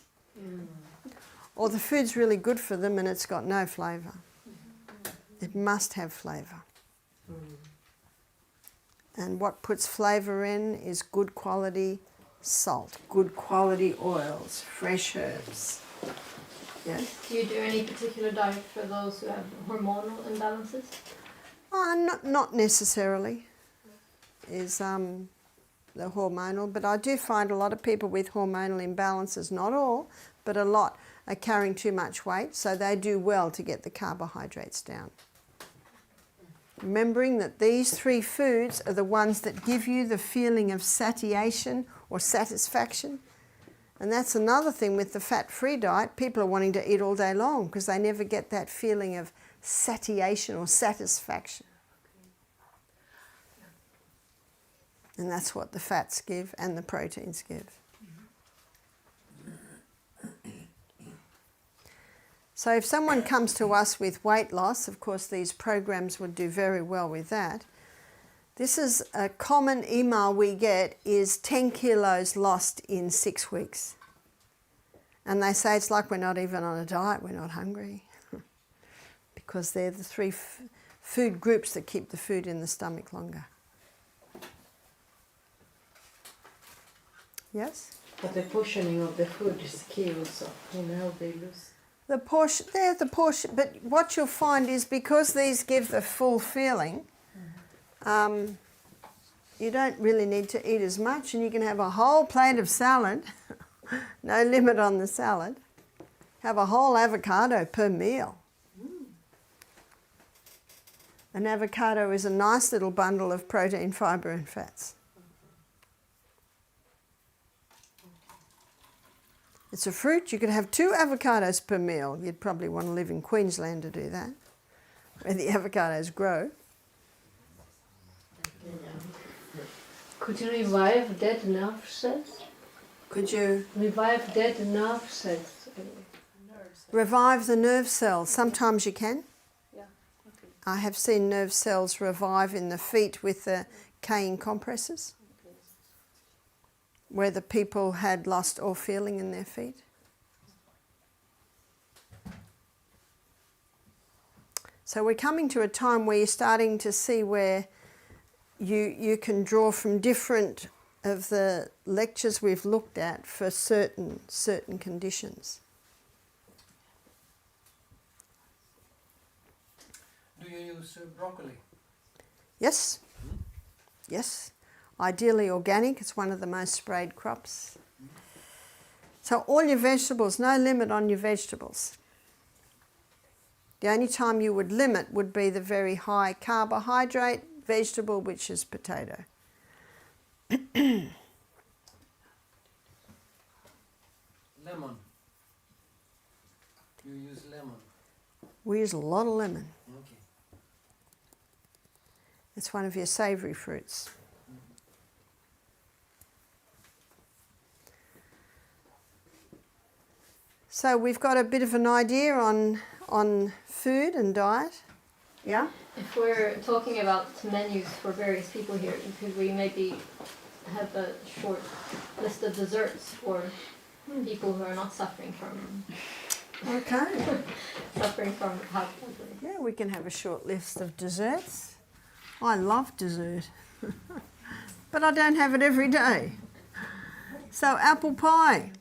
Or the food's really good for them and it's got no flavour. It must have flavour. And what puts flavour in is good quality salt, good quality oils, fresh herbs. Yeah. Do you do any particular diet for those who have hormonal imbalances? Not necessarily is the hormonal, but I do find a lot of people with hormonal imbalances, not all, but a lot, are carrying too much weight, so they do well to get the carbohydrates down. Remembering that these three foods are the ones that give you the feeling of satiation or satisfaction. And that's another thing with the fat-free diet. People are wanting to eat all day long because they never get that feeling of satiation or satisfaction. And that's what the fats give and the proteins give. So if someone comes to us with weight loss, of course these programs would do very well with that. This is a common email we get is 10 kilos lost in 6 weeks. And they say it's like we're not even on a diet, we're not hungry. Because they're the three food groups that keep the food in the stomach longer. Yes? But the portioning of the food is key also, how they lose. The portion, but what you'll find is because these give the full feeling, you don't really need to eat as much and you can have a whole plate of salad, no limit on the salad, have a whole avocado per meal. An avocado is a nice little bundle of protein, fibre and fats. It's a fruit. You could have 2 avocados per meal. You'd probably want to live in Queensland to do that, where the avocados grow. Could you revive dead nerve cells? Could you? Revive dead nerve cells. Revive the nerve cells. Sometimes you can. Yeah. Okay. I have seen nerve cells revive in the feet with the cayenne compresses, where the people had lost all feeling in their feet. So we're coming to a time where you're starting to see where you can draw from different of the lectures we've looked at for certain conditions. Do you use broccoli? Yes. Yes. Ideally organic. It's one of the most sprayed crops. So all your vegetables, no limit on your vegetables. The only time you would limit would be the very high carbohydrate vegetable, which is potato. Lemon. You use lemon. We use a lot of lemon. Okay. It's one of your savoury fruits. So we've got a bit of an idea on food and diet. Yeah? If we're talking about menus for various people here, could we maybe have a short list of desserts for people who are not suffering from suffering from heart disease? Yeah, we can have a short list of desserts. I love dessert, but I don't have it every day. So apple pie.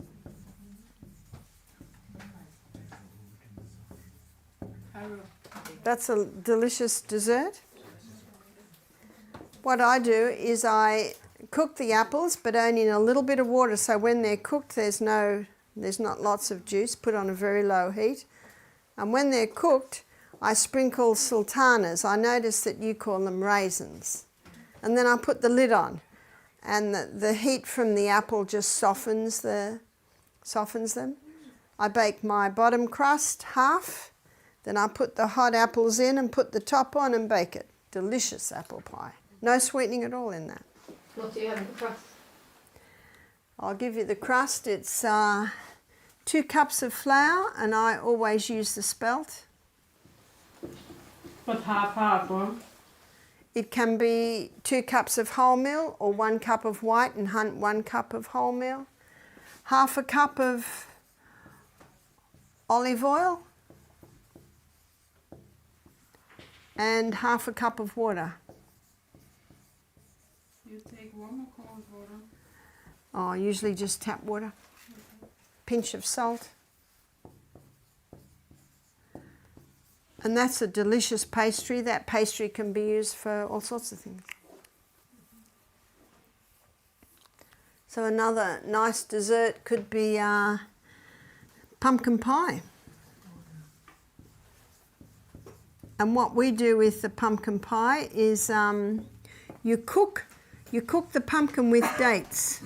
That's a delicious dessert. What I do is I cook the apples, but only in a little bit of water, so when they're cooked there's not lots of juice, put on a very low heat. And when they're cooked, I sprinkle sultanas. I notice that you call them raisins. And then I put the lid on, and the heat from the apple just softens them. I bake my bottom crust half, then I put the hot apples in and put the top on and bake it. Delicious apple pie. No sweetening at all in that. What do you have in the crust? I'll give you the crust. It's 2 cups of flour, and I always use the spelt. But half, huh? It can be 2 cups of wholemeal or 1 cup of white and 1 cup of wholemeal. Half a cup of olive oil and half a cup of water. You take warm or cold water? Oh, usually just tap water. Pinch of salt. And that's a delicious pastry. That pastry can be used for all sorts of things. So another nice dessert could be pumpkin pie. And what we do with the pumpkin pie is you cook the pumpkin with dates.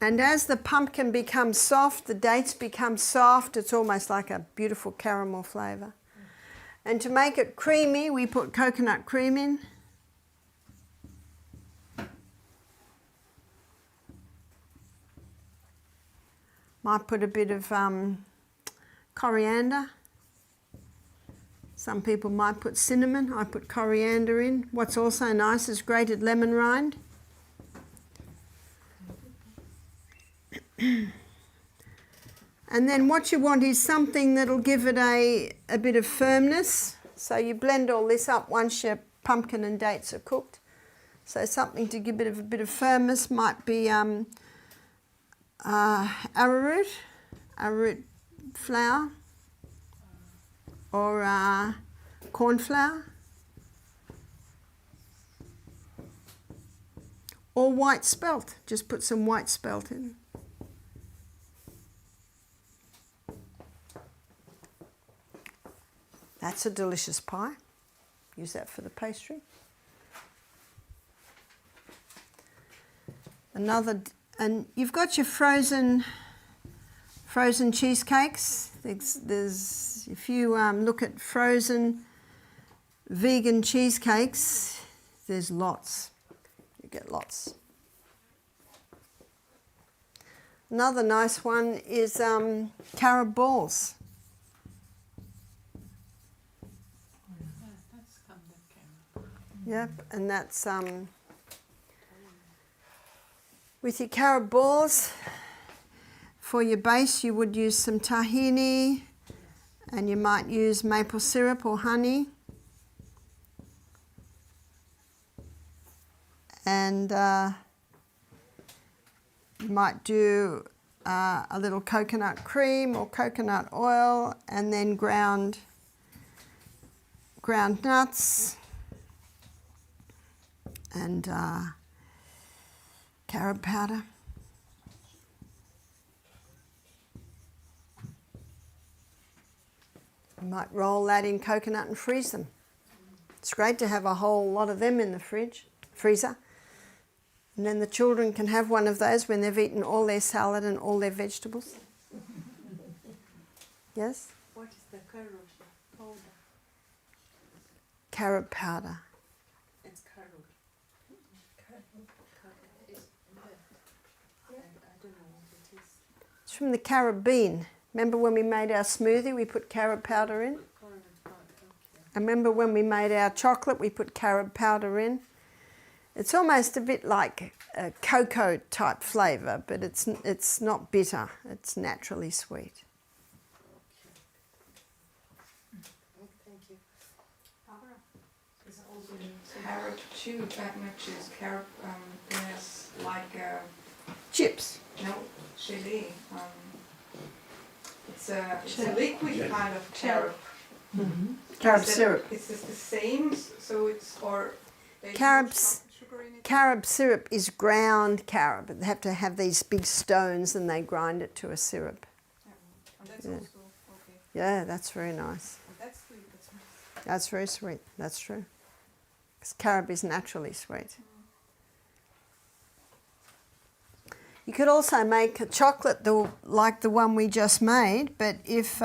And as the pumpkin becomes soft, the dates become soft. It's almost like a beautiful caramel flavour. And to make it creamy, we put coconut cream in. Might put a bit of coriander. Some people might put cinnamon. I put coriander in. What's also nice is grated lemon rind. And then what you want is something that'll give it a bit of firmness. So you blend all this up once your pumpkin and dates are cooked. So something to give it a bit of firmness might be arrowroot flour, or corn flour, or white spelt. Just put some white spelt in. That's a delicious pie. Use that for the pastry. And you've got your frozen cheesecakes. There's if you look at frozen vegan cheesecakes, there's lots. You get lots. Another nice one is carob balls. Yep, and that's with your carob balls. For your base, you would use some tahini, and you might use maple syrup or honey. and you might do a little coconut cream or coconut oil, and then ground nuts and carob powder. You might roll that in coconut and freeze them. It's great to have a whole lot of them in the freezer. And then the children can have one of those when they've eaten all their salad and all their vegetables. Yes? What is the carob powder? Carob powder. It's carob. I don't know what it is. It's from the carob bean. Remember when we made our smoothie, we put carob powder in? And remember when we made our chocolate, we put carob powder in? It's almost a bit like a cocoa type flavour, but it's not bitter. It's naturally sweet. Thank you. Is also carrot juice, carob, there's like chips. No, chili. It's a liquid kind of carob. Mm-hmm. Carob syrup. Is this the same? So it's or Carob syrup is ground carob. They have to have these big stones and they grind it to a syrup. And that's also okay. Yeah, that's very nice. That's sweet. That's nice. That's very sweet. That's true. Because carob is naturally sweet. You could also make a chocolate like the one we just made, but if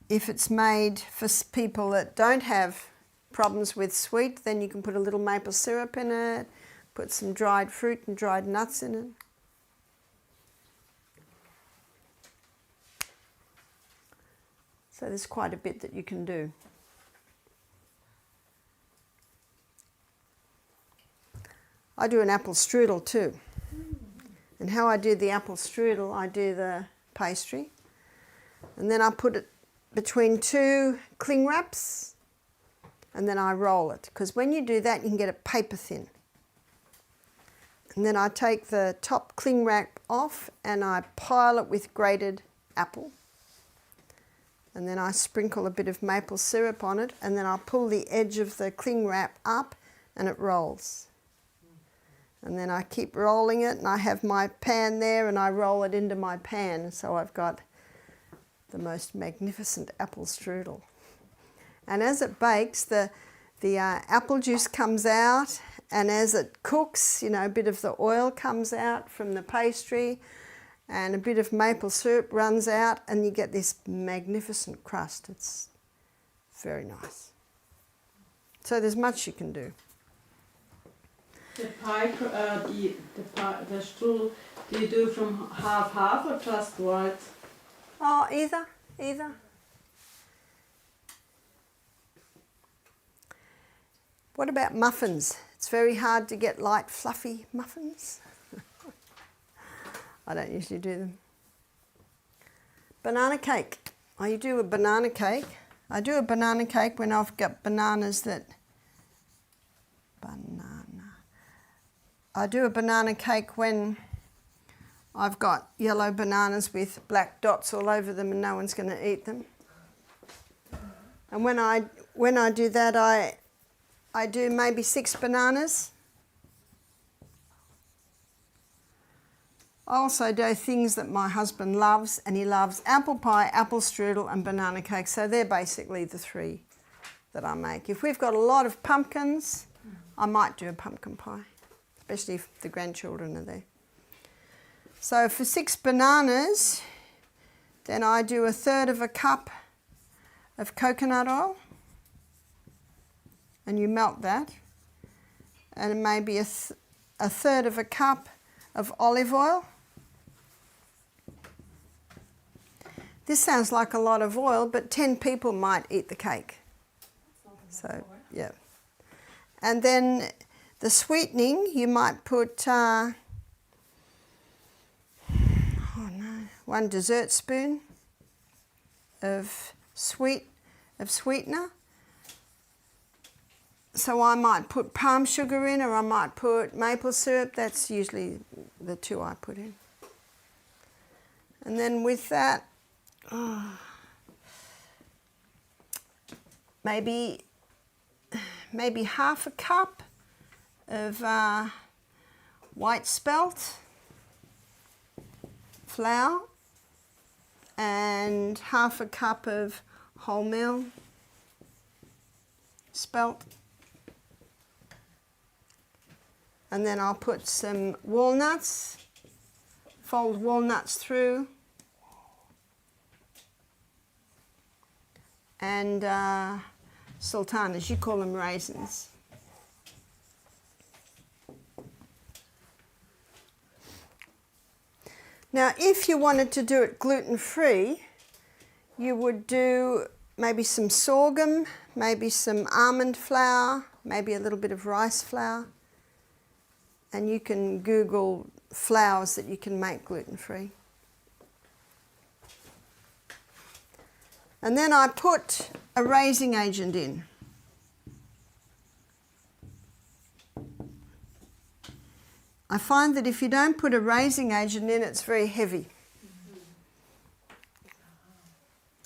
it's made for people that don't have problems with sweet, then you can put a little maple syrup in it, put some dried fruit and dried nuts in it. So there's quite a bit that you can do. I do an apple strudel too. And how I do the apple strudel, I do the pastry, and then I put it between two cling wraps, and then I roll it, because when you do that you can get it paper thin. And then I take the top cling wrap off and I pile it with grated apple, and then I sprinkle a bit of maple syrup on it, and then I pull the edge of the cling wrap up and it rolls. And then I keep rolling it, and I have my pan there and I roll it into my pan, so I've got the most magnificent apple strudel. And as it bakes, the apple juice comes out, and as it cooks, you know, a bit of the oil comes out from the pastry, and a bit of maple syrup runs out, and you get this magnificent crust. It's very nice. So there's much you can do. The pie, the strudel, do you do from half or just white? Oh, either. What about muffins? It's very hard to get light, fluffy muffins. I don't usually do them. Banana cake. I do a banana cake. I do a banana cake when I've got bananas that... I do a banana cake when I've got yellow bananas with black dots all over them and no one's going to eat them. And when I do that, I do maybe 6 bananas. I also do things that my husband loves, and he loves apple pie, apple strudel and banana cake. So they're basically the 3 that I make. If we've got a lot of pumpkins, I might do a pumpkin pie, especially if the grandchildren are there. So for 6 bananas, then I do 1/3 of a cup of coconut oil, and you melt that, and maybe 1/3 of a cup of olive oil. This sounds like a lot of oil, but 10 people might eat the cake. So, yeah. And then the sweetening, you might put 1 dessert spoon of sweetener, So I might put palm sugar in, or I might put maple syrup. That's usually the two I put in. And then with that, maybe half a cup of white spelt flour and half a cup of wholemeal spelt. And then I'll put some walnuts, fold walnuts through, and sultanas, you call them raisins. Now, if you wanted to do it gluten-free, you would do maybe some sorghum, maybe some almond flour, maybe a little bit of rice flour. And you can Google flours that you can make gluten-free. And then I put a raising agent in. I find that if you don't put a raising agent in, it's very heavy.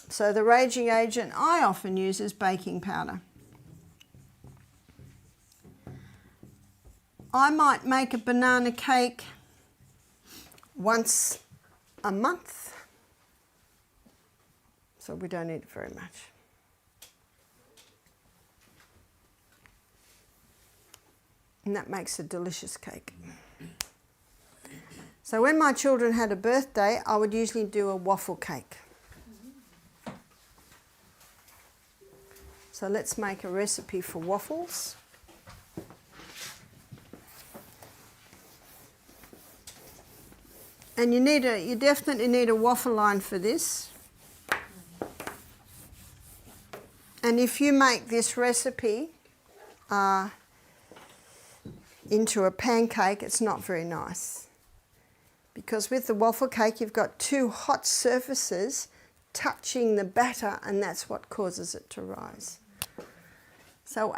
So the raising agent I often use is baking powder. I might make a banana cake once a month, so we don't eat it very much. And that makes a delicious cake. So when my children had a birthday, I would usually do a waffle cake. So let's make a recipe for waffles. And you definitely need a waffle line for this. And if you make this recipe into a pancake, it's not very nice. Because with the waffle cake, you've got two hot surfaces touching the batter, and that's what causes it to rise. So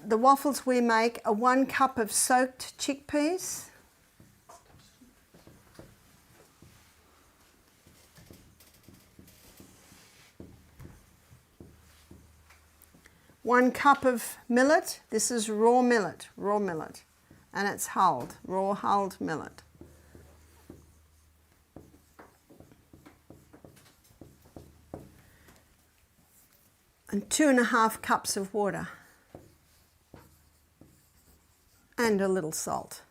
the waffles we make are 1 cup of soaked chickpeas, 1 cup of millet. This is raw millet, and it's hulled, raw hulled millet. And 2.5 cups of water, and a little salt.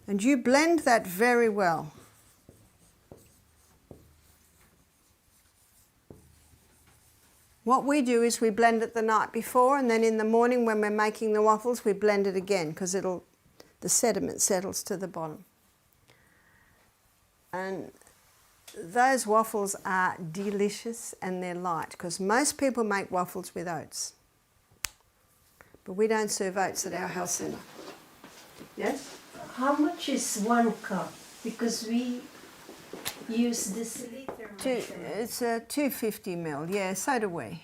And you blend that very well. What we do is we blend it the night before, and then in the morning when we're making the waffles, we blend it again because the sediment settles to the bottom. And those waffles are delicious, and they're light because most people make waffles with oats. But we don't serve oats at our health centre. Yes? How much is 1 cup? Because we use this liter. It's a 250 ml, yeah, so do we.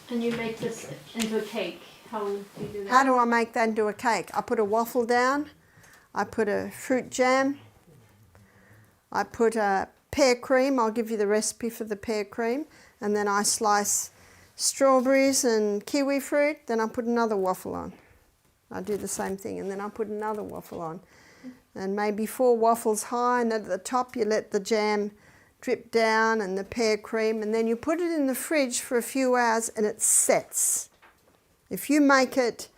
And you make this into a cake. How do you do that? How do I make that into a cake? I put a waffle down, I put a fruit jam, I put a pear cream, I'll give you the recipe for the pear cream, and then I slice strawberries and kiwi fruit, then I put another waffle on. I do the same thing, and then I put another waffle on. And maybe 4 waffles high, and at the top you let the jam drip down and the pear cream, and then you put it in the fridge for a few hours and it sets. If you make it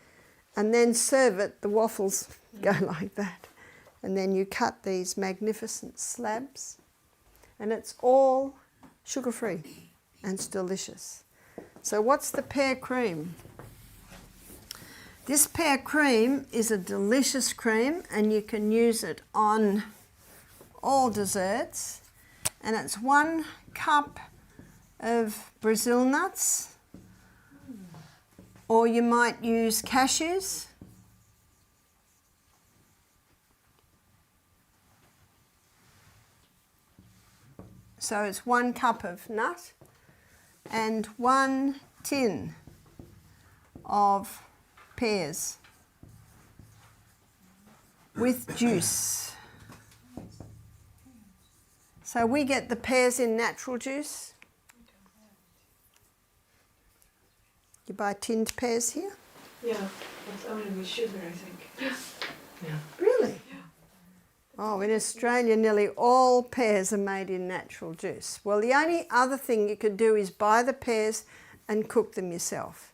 and then serve it, the waffles go like that. And then you cut these magnificent slabs, and it's all sugar-free and it's delicious. So what's the pear cream? This pear cream is a delicious cream, and you can use it on all desserts. And it's 1 cup of Brazil nuts, or you might use cashews. So it's 1 cup of nut, and 1 tin of pears with juice. So we get the pears in natural juice. You buy tinned pears here? Yeah, but only with sugar, I think. Really? Oh, in Australia nearly all pears are made in natural juice. Well, the only other thing you could do is buy the pears and cook them yourself.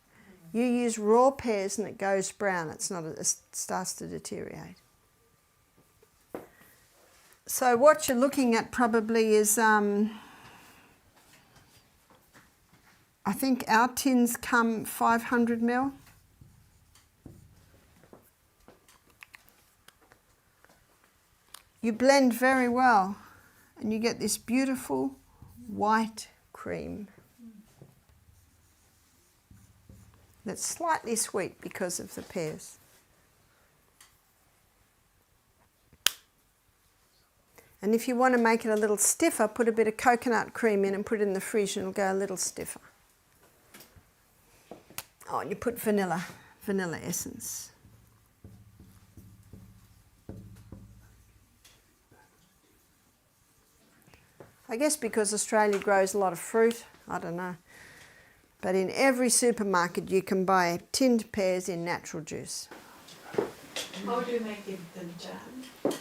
You use raw pears and it goes brown. It starts to deteriorate. So what you're looking at probably is, I think our tins come 500 ml. You blend very well and you get this beautiful white cream that's slightly sweet because of the pears. And if you want to make it a little stiffer, put a bit of coconut cream in and put it in the fridge and it'll go a little stiffer. Oh, and you put vanilla essence. I guess because Australia grows a lot of fruit, I don't know. But in every supermarket you can buy tinned pears in natural juice. How do you make it the jam?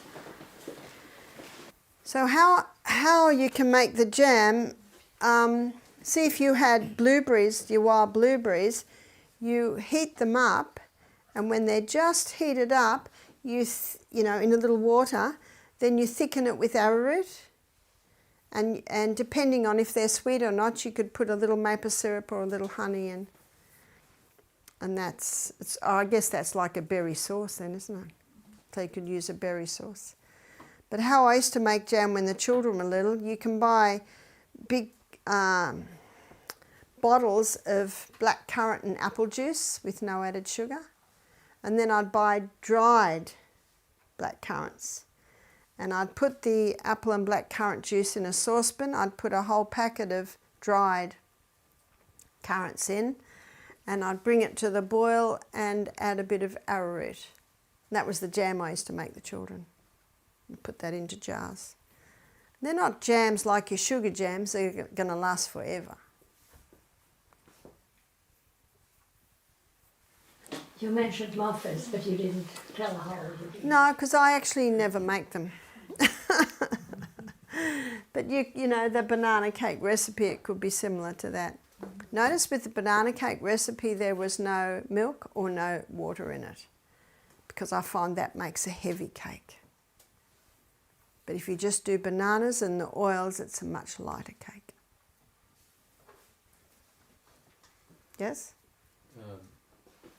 So how you can make the jam, see if you had blueberries, your wild blueberries, you heat them up, and when they're just heated up, you know, in a little water, then you thicken it with arrowroot. And depending on if they're sweet or not, you could put a little maple syrup or a little honey in. And I guess that's like a berry sauce then, isn't it? So you could use a berry sauce. But how I used to make jam when the children were little, you can buy big bottles of black currant and apple juice with no added sugar. And then I'd buy dried black currants. And I'd put the apple and black currant juice in a saucepan. I'd put a whole packet of dried currants in, and I'd bring it to the boil and add a bit of arrowroot. That was the jam I used to make the children. And put that into jars. They're not jams like your sugar jams. They're going to last forever. You mentioned muffins, but you didn't tell how you did. No, because I actually never make them. But you know, the banana cake recipe, it could be similar to that. Notice with the banana cake recipe there was no milk or no water in it, because I find that makes a heavy cake. But if you just do bananas and the oils, it's a much lighter cake. Yes?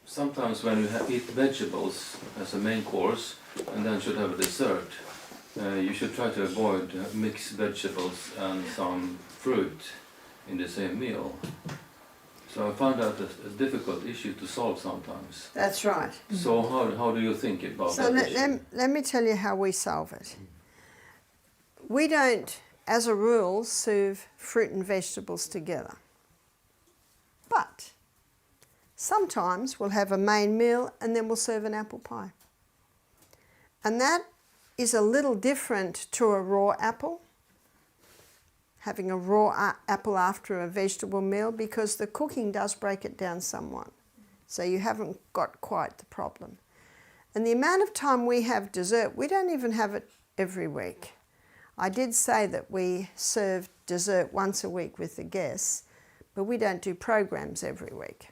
Sometimes when you eat vegetables as a main course and then should have a dessert, you should try to avoid mixed vegetables and some fruit in the same meal. So I found that a difficult issue to solve sometimes. That's right. So how do you think about that issue? Let me tell you how we solve it. We don't, as a rule, serve fruit and vegetables together. But sometimes we'll have a main meal and then we'll serve an apple pie. And that is a little different to a raw apple, having a raw apple after a vegetable meal, because the cooking does break it down somewhat. So you haven't got quite the problem. And the amount of time we have dessert, we don't even have it every week. I did say that we serve dessert once a week with the guests, but we don't do programs every week.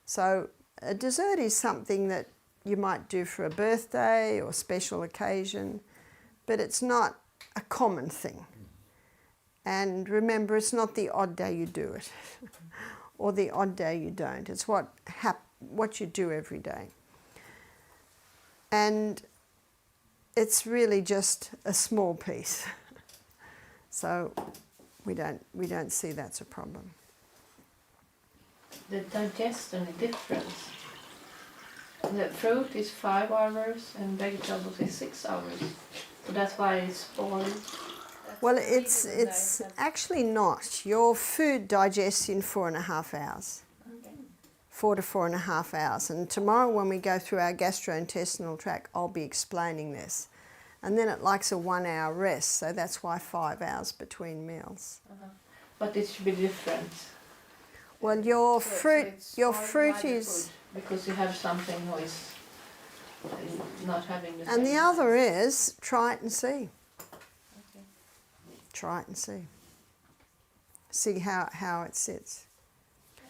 So a dessert is something that you might do for a birthday or special occasion, but it's not a common thing. And remember, it's not the odd day you do it or the odd day you don't. It's what you do every day. And it's really just a small piece. So we don't see that's a problem. The digestion difference. The fruit is 5 hours and vegetables is 6 hours. So that's why it's spoiled. Well, it's actually not. Your food digests in 4.5 hours. 4 to 4.5 hours. And tomorrow when we go through our gastrointestinal tract, I'll be explaining this. And then it likes a 1 hour rest, so that's why 5 hours between meals. But it should be different. Well, your So fruit it's your all fruit lighter is... food, because you have something who is not having the same. And the other is, try it and see. Try it and see. See how it sits.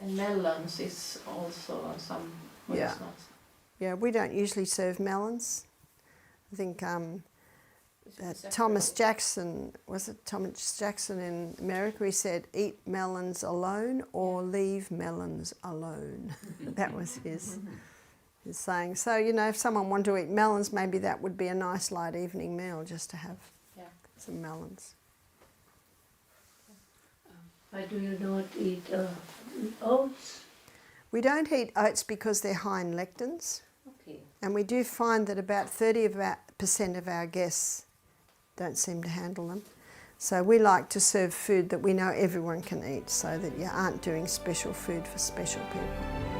And melons is also on some, but Yeah. it's not. Yeah, we don't usually serve melons. I think Thomas Jackson, was it Thomas Jackson in America? He said, eat melons alone or leave melons alone. That was his saying. So, you know, if someone wanted to eat melons, maybe that would be a nice light evening meal, just to have some melons. Why do you not eat oats? We don't eat oats because they're high in lectins. Okay. And we do find that about 30% of our guests don't seem to handle them. So we like to serve food that we know everyone can eat, so that you aren't doing special food for special people.